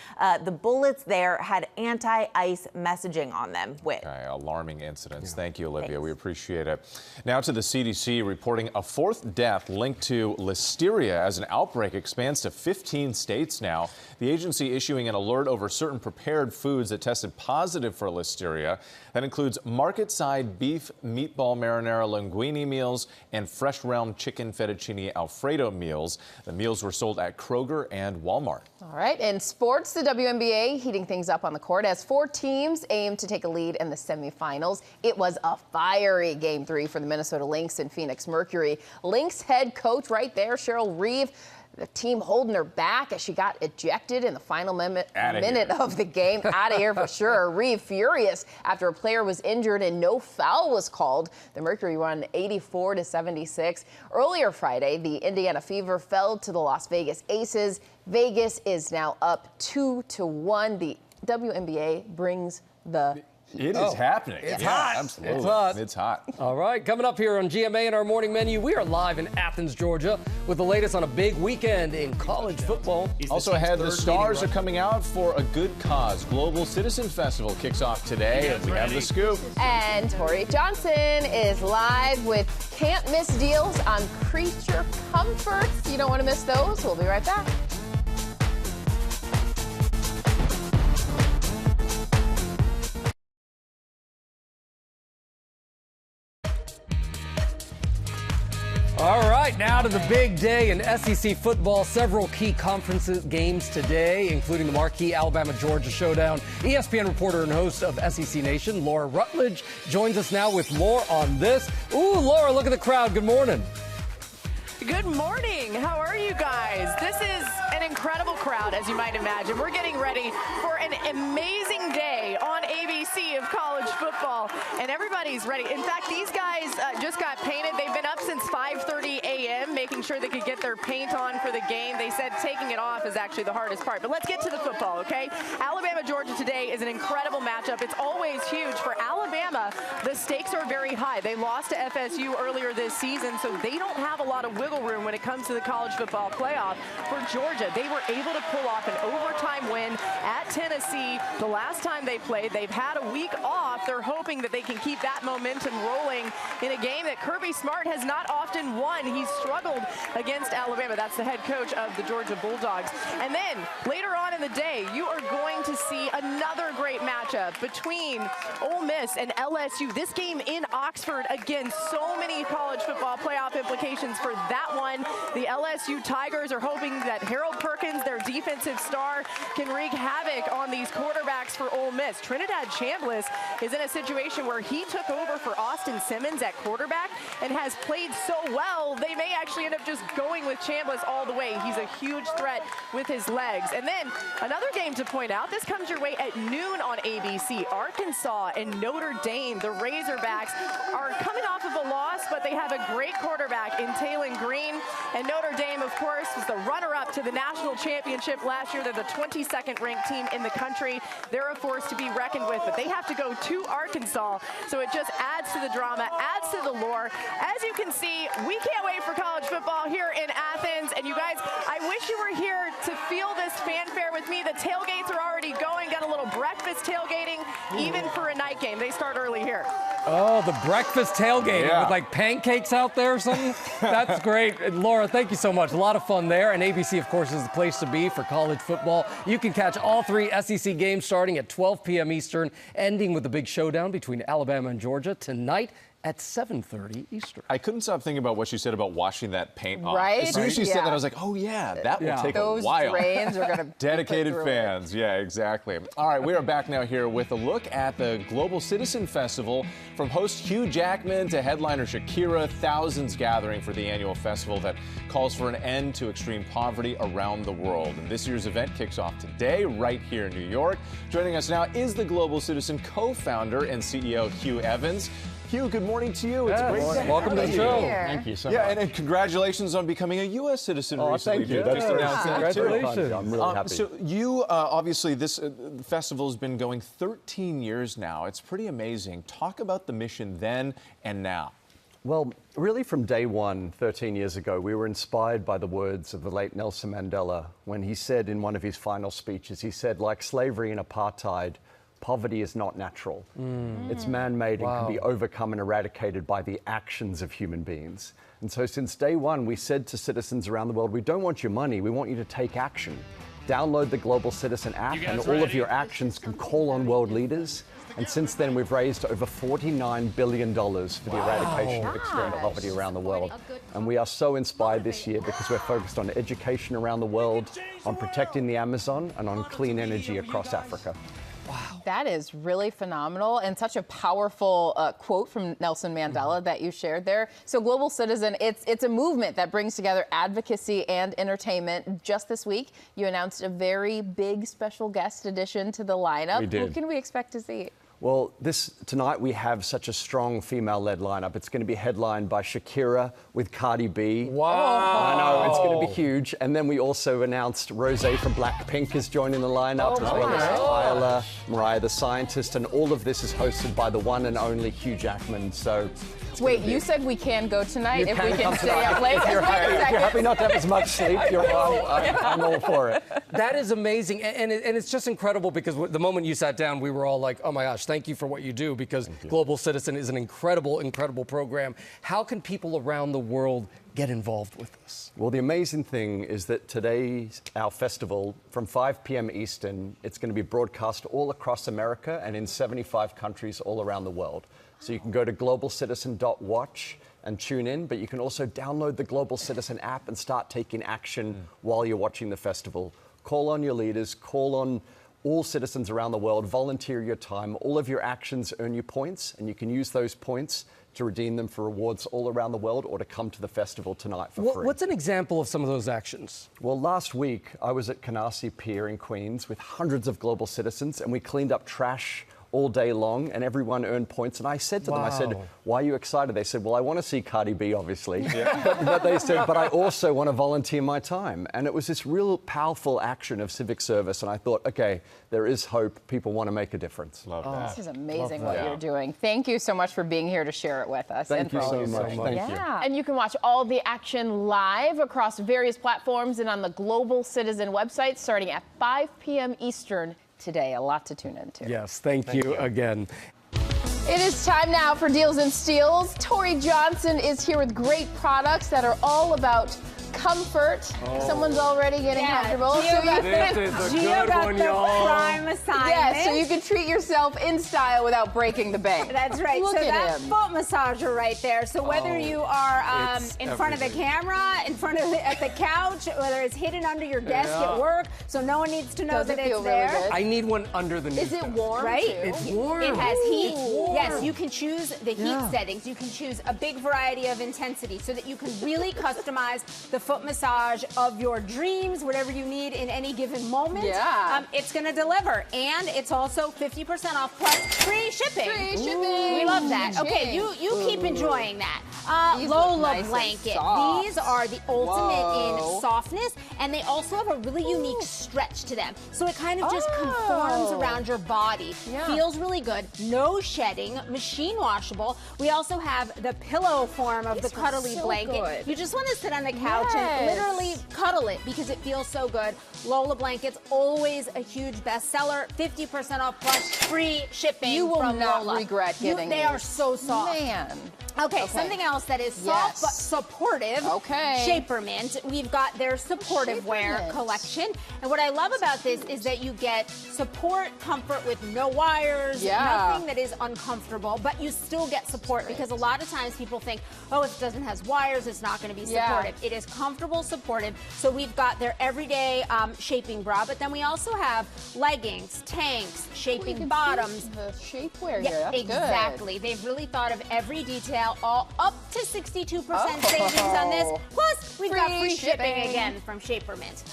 the bullets there had anti-ICE messaging on them. Okay, alarming incidents. Yeah. Thank you, Olivia. Thanks. We appreciate it. Now to the CDC reporting a 4th death linked to listeria as an outbreak expands to 15 states now. The agency issuing an alert over certain prepared foods that tested positive for listeria. That includes market-side beef, meatball marinara linguine meals, and fresh realm chicken fettuccine Alfredo meals. The meals were sold at Kroger and Walmart. All right, in sports, the WNBA heating things up on the court as 4 teams aim to take a lead in the semifinals. It was a fiery Game 3 for the Minnesota Lynx and Phoenix Mercury. Lynx head coach right there, Cheryl Reeve, the team holding her back as she got ejected in the final minute of the game. Out of here for sure. Reeve furious after a player was injured and no foul was called. The Mercury won 84-76. Earlier Friday, the Indiana Fever fell to the Las Vegas Aces. Vegas is now up 2-1. The WNBA brings the It is happening. It's hot. Absolutely. It's hot. It's hot. All right, coming up here on GMA in our morning menu, we are live in Athens, Georgia, with the latest on a big weekend in college football. Also ahead, the stars are coming out for a good cause. Global Citizen Festival kicks off today, and we have the scoop. And Tori Johnson is live with can't miss deals on creature comforts. You don't want to miss those. We'll be right back. All right, now to the big day in SEC football. Several key conference games today, including the marquee Alabama-Georgia showdown. ESPN reporter and host of SEC Nation, Laura Rutledge, joins us now with more on this. Ooh, Laura, look at the crowd. Good morning. Good morning. How are you guys? This is an incredible crowd, as you might imagine. We're getting ready for an amazing day on ABC of college football, and everybody's ready. In fact, these guys just got painted. They've been up since 5:30 a.m. making sure they could get their paint on for the game. They said taking it off is actually the hardest part. But let's get to the football, okay? Alabama-Georgia today is an incredible matchup. It's always huge. For Alabama, the stakes are very high. They lost to FSU earlier this season, so they don't have a lot of wiggle room when it comes to the college football playoff. For Georgia, they were able to pull off an overtime win at Tennessee the last time they played. They've had a week off. They're hoping that they can keep that momentum rolling in a game that Kirby Smart has not often won. He's struggled against Alabama. That's the head coach of the Georgia Bulldogs. And then later on in the day, you are going to see another great matchup between Ole Miss and LSU. This game in Oxford, again, so many college football playoff implications for that one. The LSU Tigers are hoping that Harold Perkins, their defensive star, can wreak havoc on these quarterbacks for Ole Miss. Trinidad Chambliss is in a situation where he took over for Austin Simmons at quarterback and has played so well, they may actually end up just going with Chambliss all the way. He's a huge threat with his legs. And then another game to point out, this comes your way at noon on ABC. Arkansas and Notre Dame, the Razorbacks, are coming off of a loss, but they have a great quarterback in Taylon Green. And Notre Dame, of course, was the runner-up to the national championship last year. They're the 22nd ranked team in the country. They're a force to be reckoned with, but they have to go to Arkansas, so it just adds to the drama, adds to the lore. As you can see, we can't wait for college football here in Athens. And you guys, I wish you were here to feel this fanfare with me. The tailgates are already going. Got a little breakfast tailgating, even for a night game. They start early here. Oh, the breakfast tailgating with like pancakes out there or something. That's great. And Laura, thank you so much. A lot of fun there. And ABC, of course, is the place to be for college football. You can catch all three SEC games starting at 12 p.m. Eastern, ending with the big showdown between Alabama and Georgia tonight at 7:30 Eastern. I couldn't stop thinking about what she said about washing that paint off. Right? As soon as she said that, I was like, oh, yeah, that will take a while. Those drains are going to Dedicated fans. Yeah, exactly. All right, we are back now here with a look at the Global Citizen Festival. From host Hugh Jackman to headliner Shakira, thousands gathering for the annual festival that calls for an end to extreme poverty around the world. And this year's event kicks off today right here in New York. Joining us now is the Global Citizen co-founder and CEO Hugh Evans. Hugh, good morning to you. It's great to have you. Welcome to the show. Thank you so much. Yeah, and congratulations on becoming a U.S. citizen recently. Thank you. Just announced that, too. Congratulations. I'm really happy. So you, obviously, this festival has been going 13 years now. It's pretty amazing. Talk about the mission then and now. Well, really from day one, 13 years ago, we were inspired by the words of the late Nelson Mandela when he said in one of his final speeches, he said, like slavery and apartheid, poverty is not natural. It's man-made and can be overcome and eradicated by the actions of human beings. And so since day one, we said to citizens around the world, we don't want your money, we want you to take action. Download the Global Citizen app and all of your actions can call on world leaders. And since then, we've raised over $49 billion for the eradication of extreme poverty around the world. And we are so inspired this year because we're focused on education around the world, on protecting the Amazon, and on clean energy across Africa. Wow. That is really phenomenal and such a powerful quote from Nelson Mandela that you shared there. So Global Citizen, it's a movement that brings together advocacy and entertainment. Just this week, you announced a very big special guest addition to the lineup. We did. Who can we expect to see? Well, tonight we have such a strong female-led lineup. It's going to be headlined by Shakira with Cardi B. Wow. I know, it's going to be huge. And then we also announced Rosé from Blackpink is joining the lineup, as well as Tyler, Mariah the Scientist, and all of this is hosted by the one and only Hugh Jackman. So wait, you said we can go tonight if we can stay up late? If you're happy not to have as much sleep, I'm all for it. That is amazing. And it's just incredible because the moment you sat down, we were all like, oh my gosh, thank you for what you do, because Global Citizen is an incredible, incredible program. How can people around the world get involved with this? Well, the amazing thing is that today's our festival, from 5 p.m. Eastern, it's going to be broadcast all across America and in 75 countries all around the world. So you can go to globalcitizen.watch and tune in, but you can also download the Global Citizen app and start taking action while you're watching the festival. Call on your leaders, call on all citizens around the world, volunteer your time. All of your actions earn you points, and you can use those points to redeem them for rewards all around the world or to come to the festival tonight for free. What's an example of some of those actions? Well, last week I was at Canarsie Pier in Queens with hundreds of global citizens, and we cleaned up trash all day long, and everyone earned points. And I said to them, I said, why are you excited? They said, well, I want to see Cardi B, obviously. But they said, but I also want to volunteer my time. And it was this real powerful action of civic service. And I thought, okay, there is hope. People want to make a difference. Love that. This is amazing what you're doing. Thank you so much for being here to share it with us. Thank you so much. Thank you. And you can watch all the action live across various platforms and on the Global Citizen website starting at 5 p.m. Eastern today. A lot to tune into. Yes, thank you again. It is time now for Deals and Steals. Tori Johnson is here with great products that are all about comfort. Someone's already getting comfortable. This is a good one, y'all. Prime assignment. Yes, so you can treat yourself in style without breaking the bank. That's right. Look so at that him. foot massager right there. So whether you are in front of the camera, in front of at the couch, whether it's hidden under your desk at work, so no one needs to know that it's there. Really good? I need one under the knee. Is it warm? Right? Too? It's warm. It has heat. Warm. Yes, you can choose the heat settings. You can choose a big variety of intensity so that you can really customize the foot massage of your dreams, whatever you need in any given moment. Yeah. It's going to deliver. And it's also 50% off plus free shipping. Free shipping. We love that. Okay, you keep enjoying that. Lola nice blanket. and These are the ultimate Whoa. in softness, and they also have a really unique stretch to them. So it kind of just conforms around your body. Yeah. Feels really good. No shedding. Machine washable. We also have the pillow form of the cuddly so blanket. good. You just want to sit on the couch and literally cuddle it because it feels so good. Lola blankets, always a huge bestseller. 50% off plus free shipping. You will from not Lola. regret getting They these. are so soft. Man. Okay, something else that is soft but supportive. Okay. Shapermint. We've got their supportive wear collection. And what I love about this is that you get support, comfort with no wires, nothing that is uncomfortable, but you still get support because a lot of times people think, oh, if it doesn't have wires, it's not going to be supportive. It is comfortable, supportive. So we've got their everyday shaping bra, but then we also have leggings, tanks, shaping bottoms. The shapewear Yeah, here. That's exactly. They've really thought of every detail, all up to 62% savings on this. Plus, we've got free shipping again from Shapermint.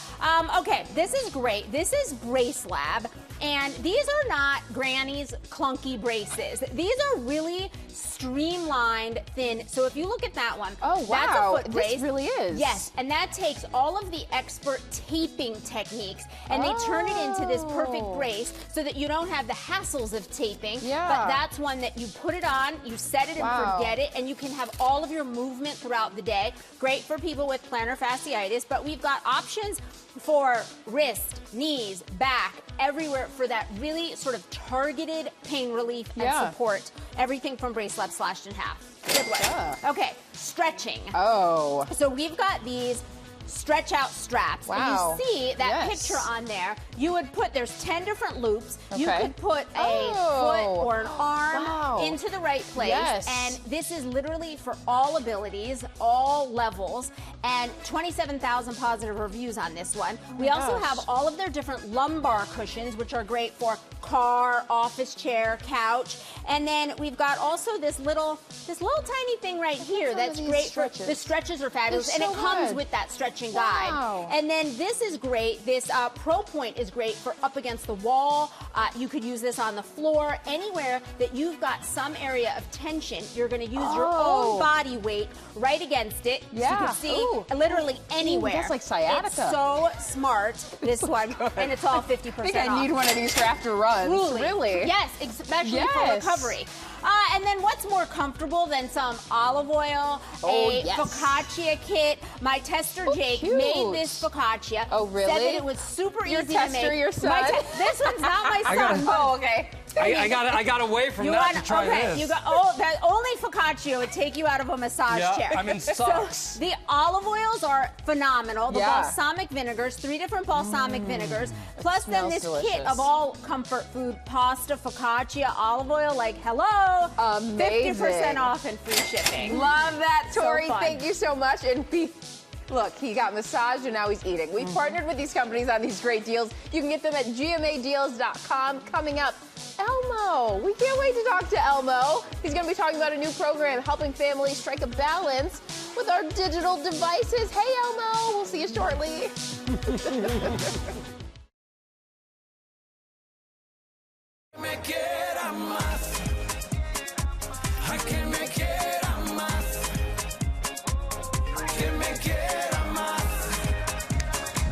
Okay, this is great. This is Brace Lab. And these are not Granny's clunky braces. These are really streamlined, thin. So if you look at that one, that's a foot brace. This really is. Yes, and that takes all of the expert taping techniques and they turn it into this perfect brace so that you don't have the hassles of taping. Yeah. But that's one that you put it on, you set it and forget it, and you can have all of your movement throughout the day. Great for people with plantar fasciitis, but we've got options for wrist, knees, back, everywhere for that really sort of targeted pain relief and support. Everything from Brace Lab slashed in half. Good one. Okay, stretching. So we've got these stretch out straps. And you see that picture on there. You would put, there's 10 different loops. You could put a foot or an arm into the right place. And this is literally for all abilities, all levels, and 27,000 positive reviews on this one. We also have all of their different lumbar cushions, which are great for car, office chair, couch. And then we've got also this little tiny thing right here that's great for, the stretches are fabulous. And it comes with that stretching guide. And then this is great. This Pro Point is great for up against the wall. You could use this on the floor. Anywhere that you've got some area of tension, you're going to use your own body weight right against it. So you can see literally anywhere. That's like sciatica. It's so smart, this one. And it's all 50% off. I think I need one of these for after runs. Really? Yes, especially for recovery. And then what's more comfortable than some olive oil, a focaccia kit? My tester Jake made this focaccia. Oh, really? Said that it was super easy to make. Your tester, your son? This one's not my son. Okay. I got away from that to try this. You got that only focaccia would take you out of a massage chair. I'm in socks. So the olive oils are phenomenal. The balsamic vinegars, 3 different balsamic vinegars, plus then this kit of all comfort food, pasta, focaccia, olive oil. Like hello, amazing. 50% off and free shipping. Love that, Tori. So fun. Thank you so much, and be Look, he got massaged and now he's eating. We've partnered with these companies on these great deals. You can get them at gmadeals.com. Coming up, Elmo. We can't wait to talk to Elmo. He's going to be talking about a new program helping families strike a balance with our digital devices. Hey, Elmo. We'll see you shortly.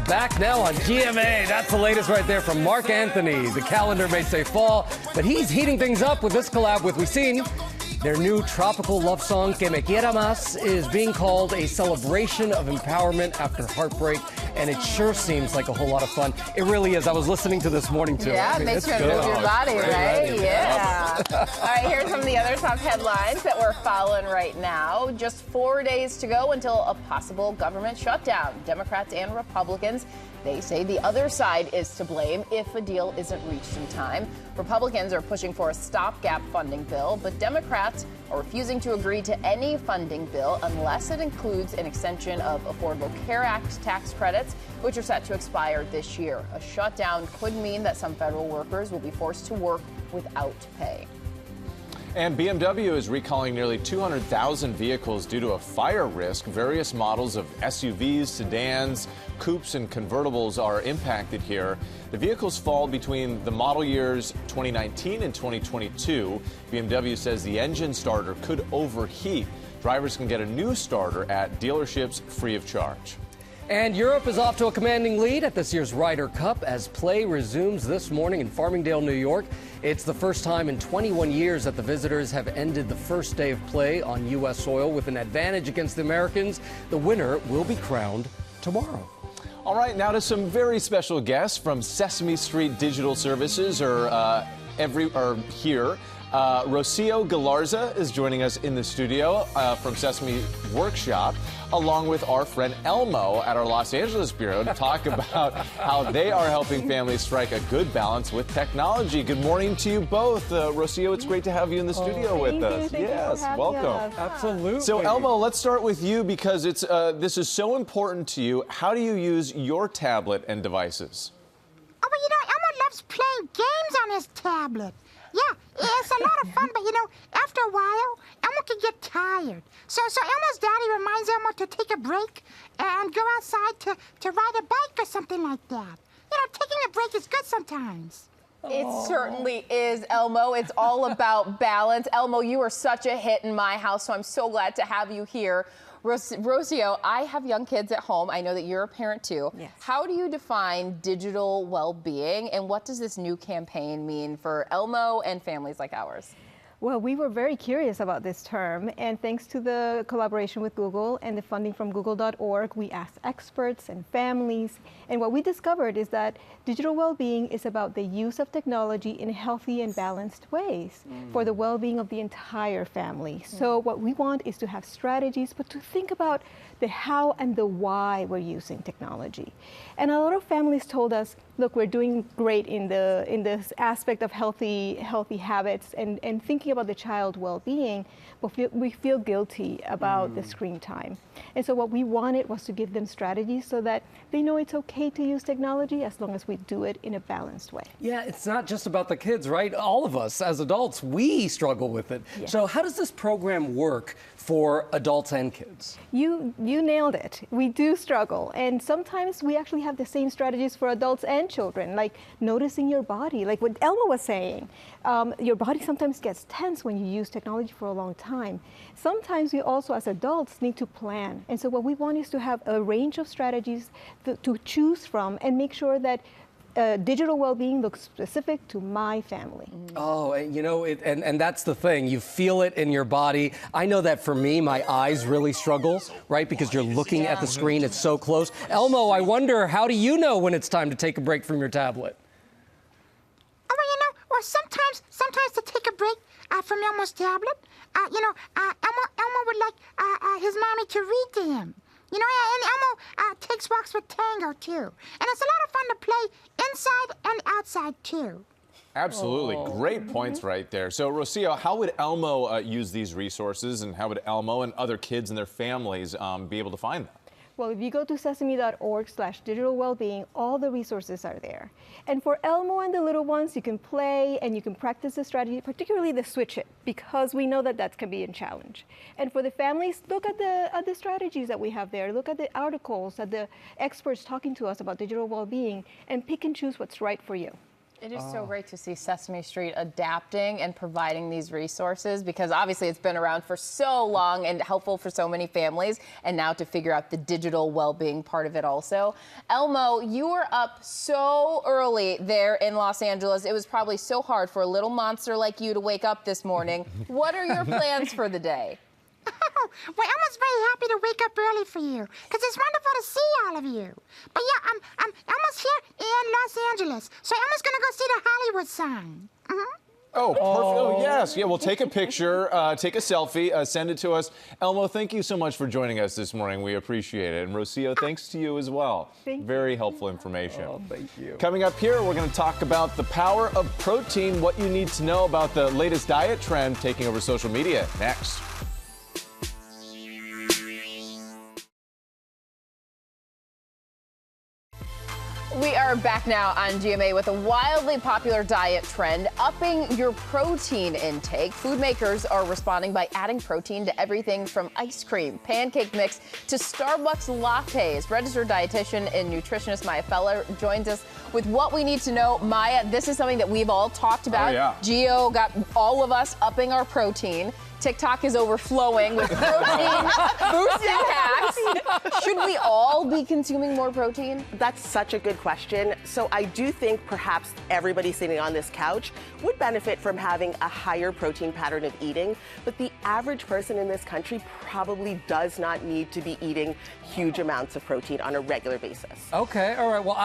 Back now on GMA. That's the latest right there from Mark Anthony. The calendar may say fall, but he's heating things up with this collab with Wisin. Their new tropical love song, Que Me Quiera Más, is being called a celebration of empowerment after heartbreak, and it sure seems like a whole lot of fun. It really is. I was listening to this morning, too. Yeah, it makes you move your body, right? Yeah. All right, here's some of the other top headlines that we're following right now. Just 4 days to go until a possible government shutdown. Democrats and Republicans, they say the other side is to blame if a deal isn't reached in time. Republicans are pushing for a stopgap funding bill, but Democrats are refusing to agree to any funding bill unless it includes an extension of Affordable Care Act tax credits, which are set to expire this year. A shutdown could mean that some federal workers will be forced to work without pay. And BMW is recalling nearly 200,000 vehicles due to a fire risk. Various models of SUVs, sedans, coupes, and convertibles are impacted here. The vehicles fall between the model years 2019 and 2022. BMW says the engine starter could overheat. Drivers can get a new starter at dealerships free of charge. And Europe is off to a commanding lead at this year's Ryder Cup as play resumes this morning in Farmingdale, New York. It's the first time in 21 years that the visitors have ended the first day of play on U.S. soil with an advantage against the Americans. The winner will be crowned tomorrow. All right, now to some very special guests from Sesame Street Digital Services here. Rocio Galarza is joining us in the studio from Sesame Workshop, along with our friend Elmo at our Los Angeles bureau to talk about how they are helping families strike a good balance with technology. Good morning to you both. Rocio, it's great to have you in the studio with us. Yes, welcome. Absolutely. So Elmo, let's start with you because it's this is so important to you. How do you use your tablet and devices? Oh, well, Elmo loves playing games on his tablet. Yeah, it's a lot of fun, but after a while, Elmo can get tired. So Elmo's daddy reminds Elmo to take a break and go outside to ride a bike or something like that. Taking a break is good sometimes. It certainly is, Elmo. It's all about balance. Elmo, you are such a hit in my house, so I'm so glad to have you here. Rocio, I have young kids at home. I know that you're a parent too. Yes. How do you define digital well-being, and what does this new campaign mean for Elmo and families like ours? Well, we were very curious about this term, and thanks to the collaboration with Google and the funding from google.org, we asked experts and families, and what we discovered is that digital well-being is about the use of technology in healthy and balanced ways for the well-being of the entire family. So what we want is to have strategies, but to think about the how and the why we're using technology. And a lot of families told us, look, we're doing great in this aspect of healthy habits and thinking about the child well-being, but we feel guilty about the screen time. And so what we wanted was to give them strategies so that they know it's okay to use technology as long as we do it in a balanced way. Yeah, it's not just about the kids, right? All of us as adults, we struggle with it. Yes. So how does this program work for adults and kids? You nailed it. We do struggle. And sometimes we actually have the same strategies for adults and children, like noticing your body, like what Elmo was saying. Your body sometimes gets tense when you use technology for a long time. Sometimes we also, as adults, need to plan. And so what we want is to have a range of strategies to choose from and make sure that digital well-being looks specific to my family. Oh, and that's the thing. You feel it in your body. I know that for me, my eyes really struggle, right? Because you're looking at the screen, it's so close. Elmo, I wonder, how do you know when it's time to take a break from your tablet? Oh, well, sometimes to take a break from Elmo's tablet, Elmo would like his mommy to read to him. And Elmo takes walks with Tango, too. And it's a lot of fun to play inside and outside, too. Absolutely. Great points right there. So, Rocio, how would Elmo use these resources, and how would Elmo and other kids and their families be able to find them? Well, if you go to sesame.org/digital-wellbeing, all the resources are there. And for Elmo and the little ones, you can play and you can practice the strategy, particularly the switch it, because we know that can be a challenge. And for the families, look at the strategies that we have there. Look at the articles, at the experts talking to us about digital well-being, and pick and choose what's right for you. It is so great to see Sesame Street adapting and providing these resources, because obviously it's been around for so long and helpful for so many families, and now to figure out the digital well-being part of it also. Elmo, you were up so early there in Los Angeles. It was probably so hard for a little monster like you to wake up this morning. What are your plans for the day? Well, Elmo's very happy to wake up early for you, because it's wonderful to see all of you. But yeah, Elmo's here in Los Angeles, so Elmo's going to go see the Hollywood sign. Oh, perfect. Oh, yes. Yeah, we'll take a picture, take a selfie, send it to us. Elmo, thank you so much for joining us this morning. We appreciate it. And Rocio, thanks to you as well. Very helpful information. Oh, thank you. Coming up here, we're going to talk about the power of protein, what you need to know about the latest diet trend taking over social media. Next. We are back now on GMA with a wildly popular diet trend, upping your protein intake. Food makers are responding by adding protein to everything from ice cream, pancake mix, to Starbucks lattes. Registered dietitian and nutritionist Maya Feller joins us with what we need to know. Maya, this is something that we've all talked about. Oh, yeah. Gio got all of us upping our protein. TikTok is overflowing with protein boosting hacks. Should we all be consuming more protein? That's such a good question. So I do think perhaps everybody sitting on this couch would benefit from having a higher protein pattern of eating, but the average person in this country probably does not need to be eating huge amounts of protein on a regular basis. Okay, all right. Well,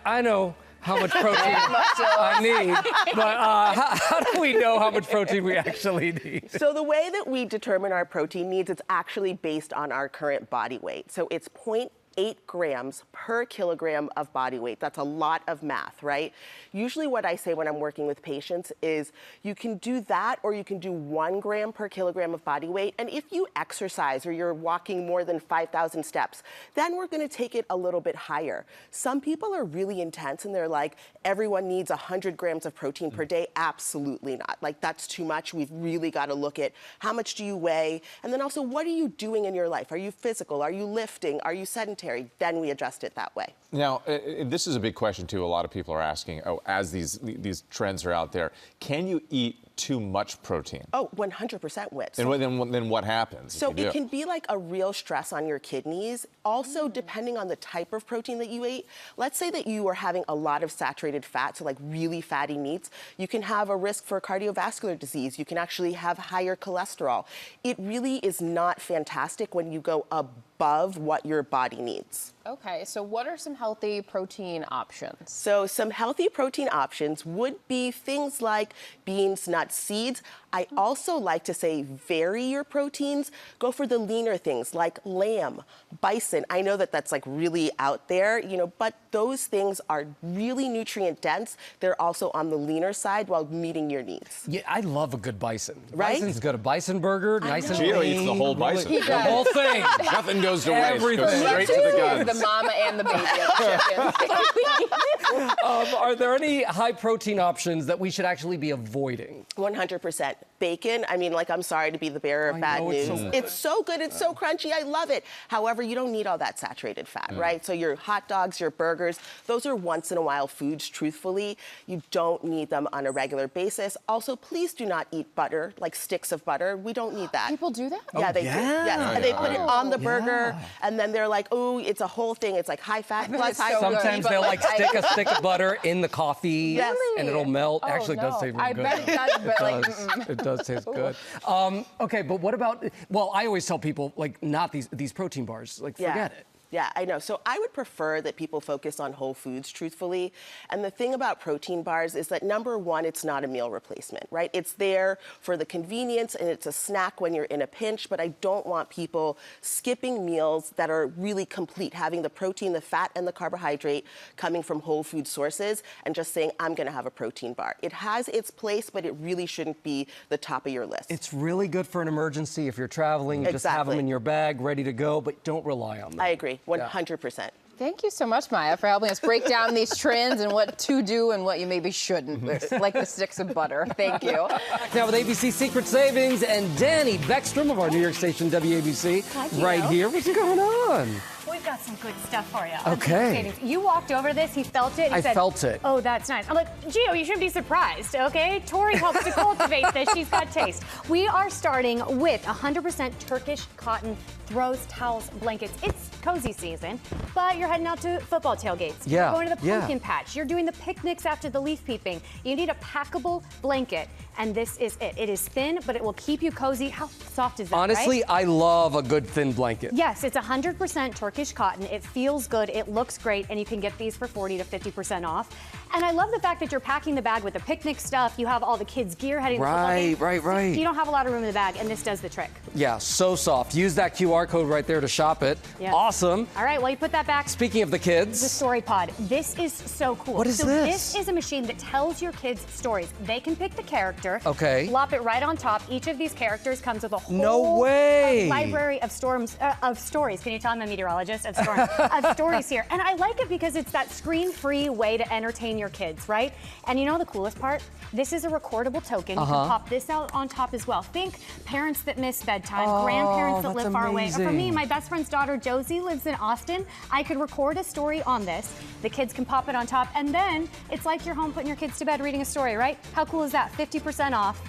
I know how much protein I need, but how do we know how much protein we actually need? So the way that we determine our protein needs, it's actually based on our current body weight. So it's 0.8 grams per kilogram of body weight. That's a lot of math, right? Usually what I say when I'm working with patients is you can do that, or you can do 1 gram per kilogram of body weight. And if you exercise or you're walking more than 5,000 steps, then we're going to take it a little bit higher. Some people are really intense and they're like, everyone needs 100 grams of protein per day. Absolutely not. Like, that's too much. We've really got to look at how much do you weigh? And then also, what are you doing in your life? Are you physical? Are you lifting? Are you sedentary? Then we adjust it that way. Now, this is a big question, too. A lot of people are asking, as these trends are out there, can you eat too much protein? Oh, 100% wit. And then what happens? So it can be like a real stress on your kidneys. Also, depending on the type of protein that you ate, let's say that you are having a lot of saturated fat, so like really fatty meats, you can have a risk for cardiovascular disease. You can actually have higher cholesterol. It really is not fantastic when you go above what your body needs. Okay, so what are some healthy protein options? So some healthy protein options would be things like beans, nuts, seeds. I also like to say vary your proteins. Go for the leaner things like lamb, bison. I know that that's like really out there, but those things are really nutrient dense. They're also on the leaner side while meeting your needs. Yeah, I love a good bison. Right? Bison's good. A bison burger, nice and Gio lean. eats the whole bison. Really, the whole thing. Nothing goes to waste. Everything. Goes straight to the guns. The mama and the baby of chicken. Are there any high protein options that we should actually be avoiding? 100%. Bacon, I'm sorry to be the bearer of bad news. It's so good, it's so crunchy, I love it. However, you don't need all that saturated fat, right? So your hot dogs, your burgers, those are once in a while foods, truthfully. You don't need them on a regular basis. Also, please do not eat butter, like sticks of butter. We don't need that. People do that? Yeah, they do. Yes. And they put it on the burger, and then they're like, oh, it's a whole thing. It's like high fat plus high protein. Sometimes they'll stick a stick of butter in the coffee, yes. and it'll melt. Actually, it does taste really good. I bet it does, but it does taste good. Okay, but what about, I always tell people, not these protein bars, forget it. Yeah, I know. So I would prefer that people focus on whole foods, truthfully. And the thing about protein bars is that, number one, it's not a meal replacement, right? It's there for the convenience, and it's a snack when you're in a pinch, but I don't want people skipping meals that are really complete, having the protein, the fat, and the carbohydrate coming from whole food sources, and just saying, I'm going to have a protein bar. It has its place, but it really shouldn't be the top of your list. It's really good for an emergency if you're traveling. You just have them in your bag, ready to go, but don't rely on them. I agree. Absolutely, 100%. Thank you so much, Maya, for helping us break down these trends and what to do and what you maybe shouldn't, like the sticks of butter. Thank you. Now with ABC Secret Savings and Danny Beckstrom of our New York station WABC right here. What's going on? We've got some good stuff for you. Okay. You walked over this, he felt it. He said, felt it. Oh, that's nice. I'm like, Gio, you shouldn't be surprised, okay? Tori helps to cultivate this. She's got taste. We are starting with 100% Turkish cotton throws, towels, blankets. It's cozy season, but you're heading out to football tailgates. Yeah. You're going to the pumpkin patch. You're doing the picnics after the leaf peeping. You need a packable blanket, and this is it. It is thin, but it will keep you cozy. How soft is that, Honestly, right? I love a good thin blanket. Yes, it's 100% Turkish cotton. It feels good, it looks great, and you can get these for 40 to 50% off. And I love the fact that you're packing the bag with the picnic stuff. You have all the kids' gear heading to the football game. Right. You don't have a lot of room in the bag, and this does the trick. Yeah, so soft. Use that QR code right there to shop it. Yeah. Awesome. All right, well, you put that back. Speaking of the kids. The Story Pod. This is so cool. What is so this? This is a machine that tells your kids stories. They can pick the character. Okay. Plop it right on top. Each of these characters comes with a whole No way. library of stories. Can you tell I'm a meteorologist? Of storms. Of stories here. And I like it because it's that screen-free way to entertain your kids, right? And you know the coolest part? This is a recordable token. You can pop this out on top as well. Think parents that miss bedtime, grandparents that live far away. Or for me, my best friend's daughter, Josie, lives in Austin. I could record a story on this. The kids can pop it on top. And then it's like you're home putting your kids to bed reading a story, right? How cool is that? 50% off.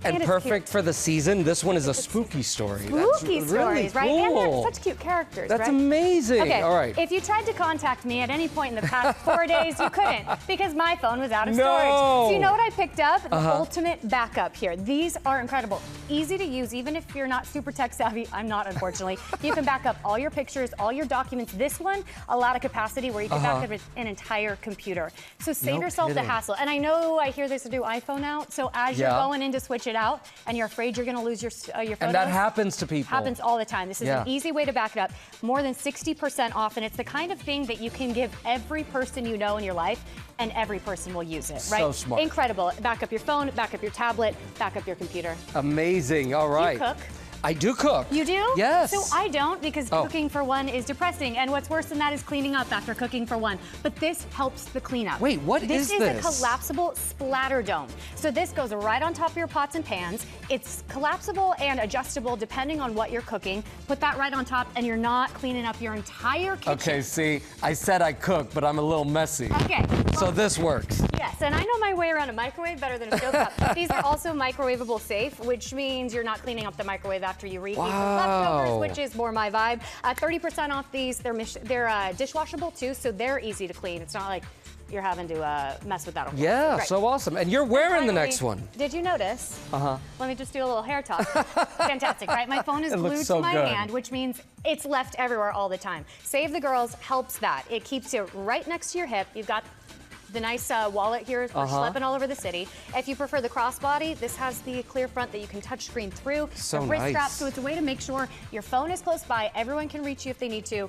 And perfect for the season. This one is a spooky story. Spooky That's stories, really right? And they're cool. such cute characters, That's right? amazing. Okay, All right. if you tried to contact me at any point in the past 4 days, you couldn't because my phone was out of No. storage. So you know what I picked up? The ultimate backup here. These are incredible. Easy to use, even if you're not super tech savvy. I'm not, unfortunately. You can back up all your pictures, all your documents. This one, a lot of capacity where you can back up an entire computer. So save yourself the hassle. And I know I hear there's a new iPhone out. So as you're going in to switch it out and you're afraid you're going to lose your photos. And that happens to people. Happens all the time. This is an easy way to back it up. More than 60% off, and it's the kind of thing that you can give every person you know in your life, and every person will use it, right? So smart. Incredible. Back up your phone, back up your tablet, back up your computer. Amazing. All right. Do you cook? I do cook. You do? Yes. So I don't because cooking for one is depressing. And what's worse than that is cleaning up after cooking for one. But this helps the cleanup. Wait, what is this? This is a collapsible splatter dome. So this goes right on top of your pots and pans. It's collapsible and adjustable depending on what you're cooking. Put that right on top and you're not cleaning up your entire kitchen. Okay, see, I said I cook, but I'm a little messy. Okay. So this works. Yes, and I know my way around a microwave better than a stovetop. These are also microwavable safe, which means you're not cleaning up the microwave after you reheat the leftovers, which is more my vibe. 30% off these. They're dishwashable too, so they're easy to clean. It's not like you're having to mess with that. Yeah, Right. so awesome. And you're wearing the next one. Did you notice? Let me just do a little hair talk. Fantastic, right? My phone is It looks glued so to my good. hand, which means it's left everywhere all the time. Save the Girls helps that. It keeps it right next to your hip. You've got the nice wallet here for schlepping all over the city. If you prefer the crossbody, this has the clear front that you can touch screen through. So the wrist nice. strap, so it's a way to make sure your phone is close by. Everyone can reach you if they need to,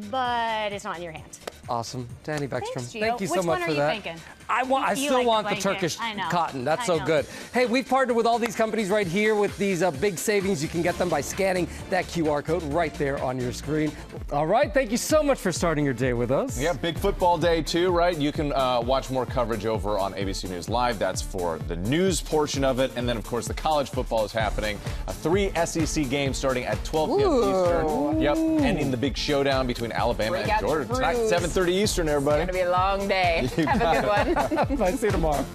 but it's not in your hand. Awesome. Danny Beckstrom. Thanks, Gio. Thank you so Which much one for are you that. thinking? I You still like want the blanket. Turkish I know. cotton. That's I so know. good. Hey, we've partnered with all these companies right here with these big savings. You can get them by scanning that QR code right there on your screen. All right. Thank you so much for starting your day with us. Yeah, big football day too, right? You can watch more coverage over on ABC News Live. That's for the news portion of it. And then, of course, the college football is happening. 3 SEC games starting at 12 p.m. Eastern. Yep, ending the big showdown between Alabama Break and out Georgia. your Tonight, brews. 7:30 Eastern, everybody. It's going to be a long day. Have a good one. Bye. See you tomorrow.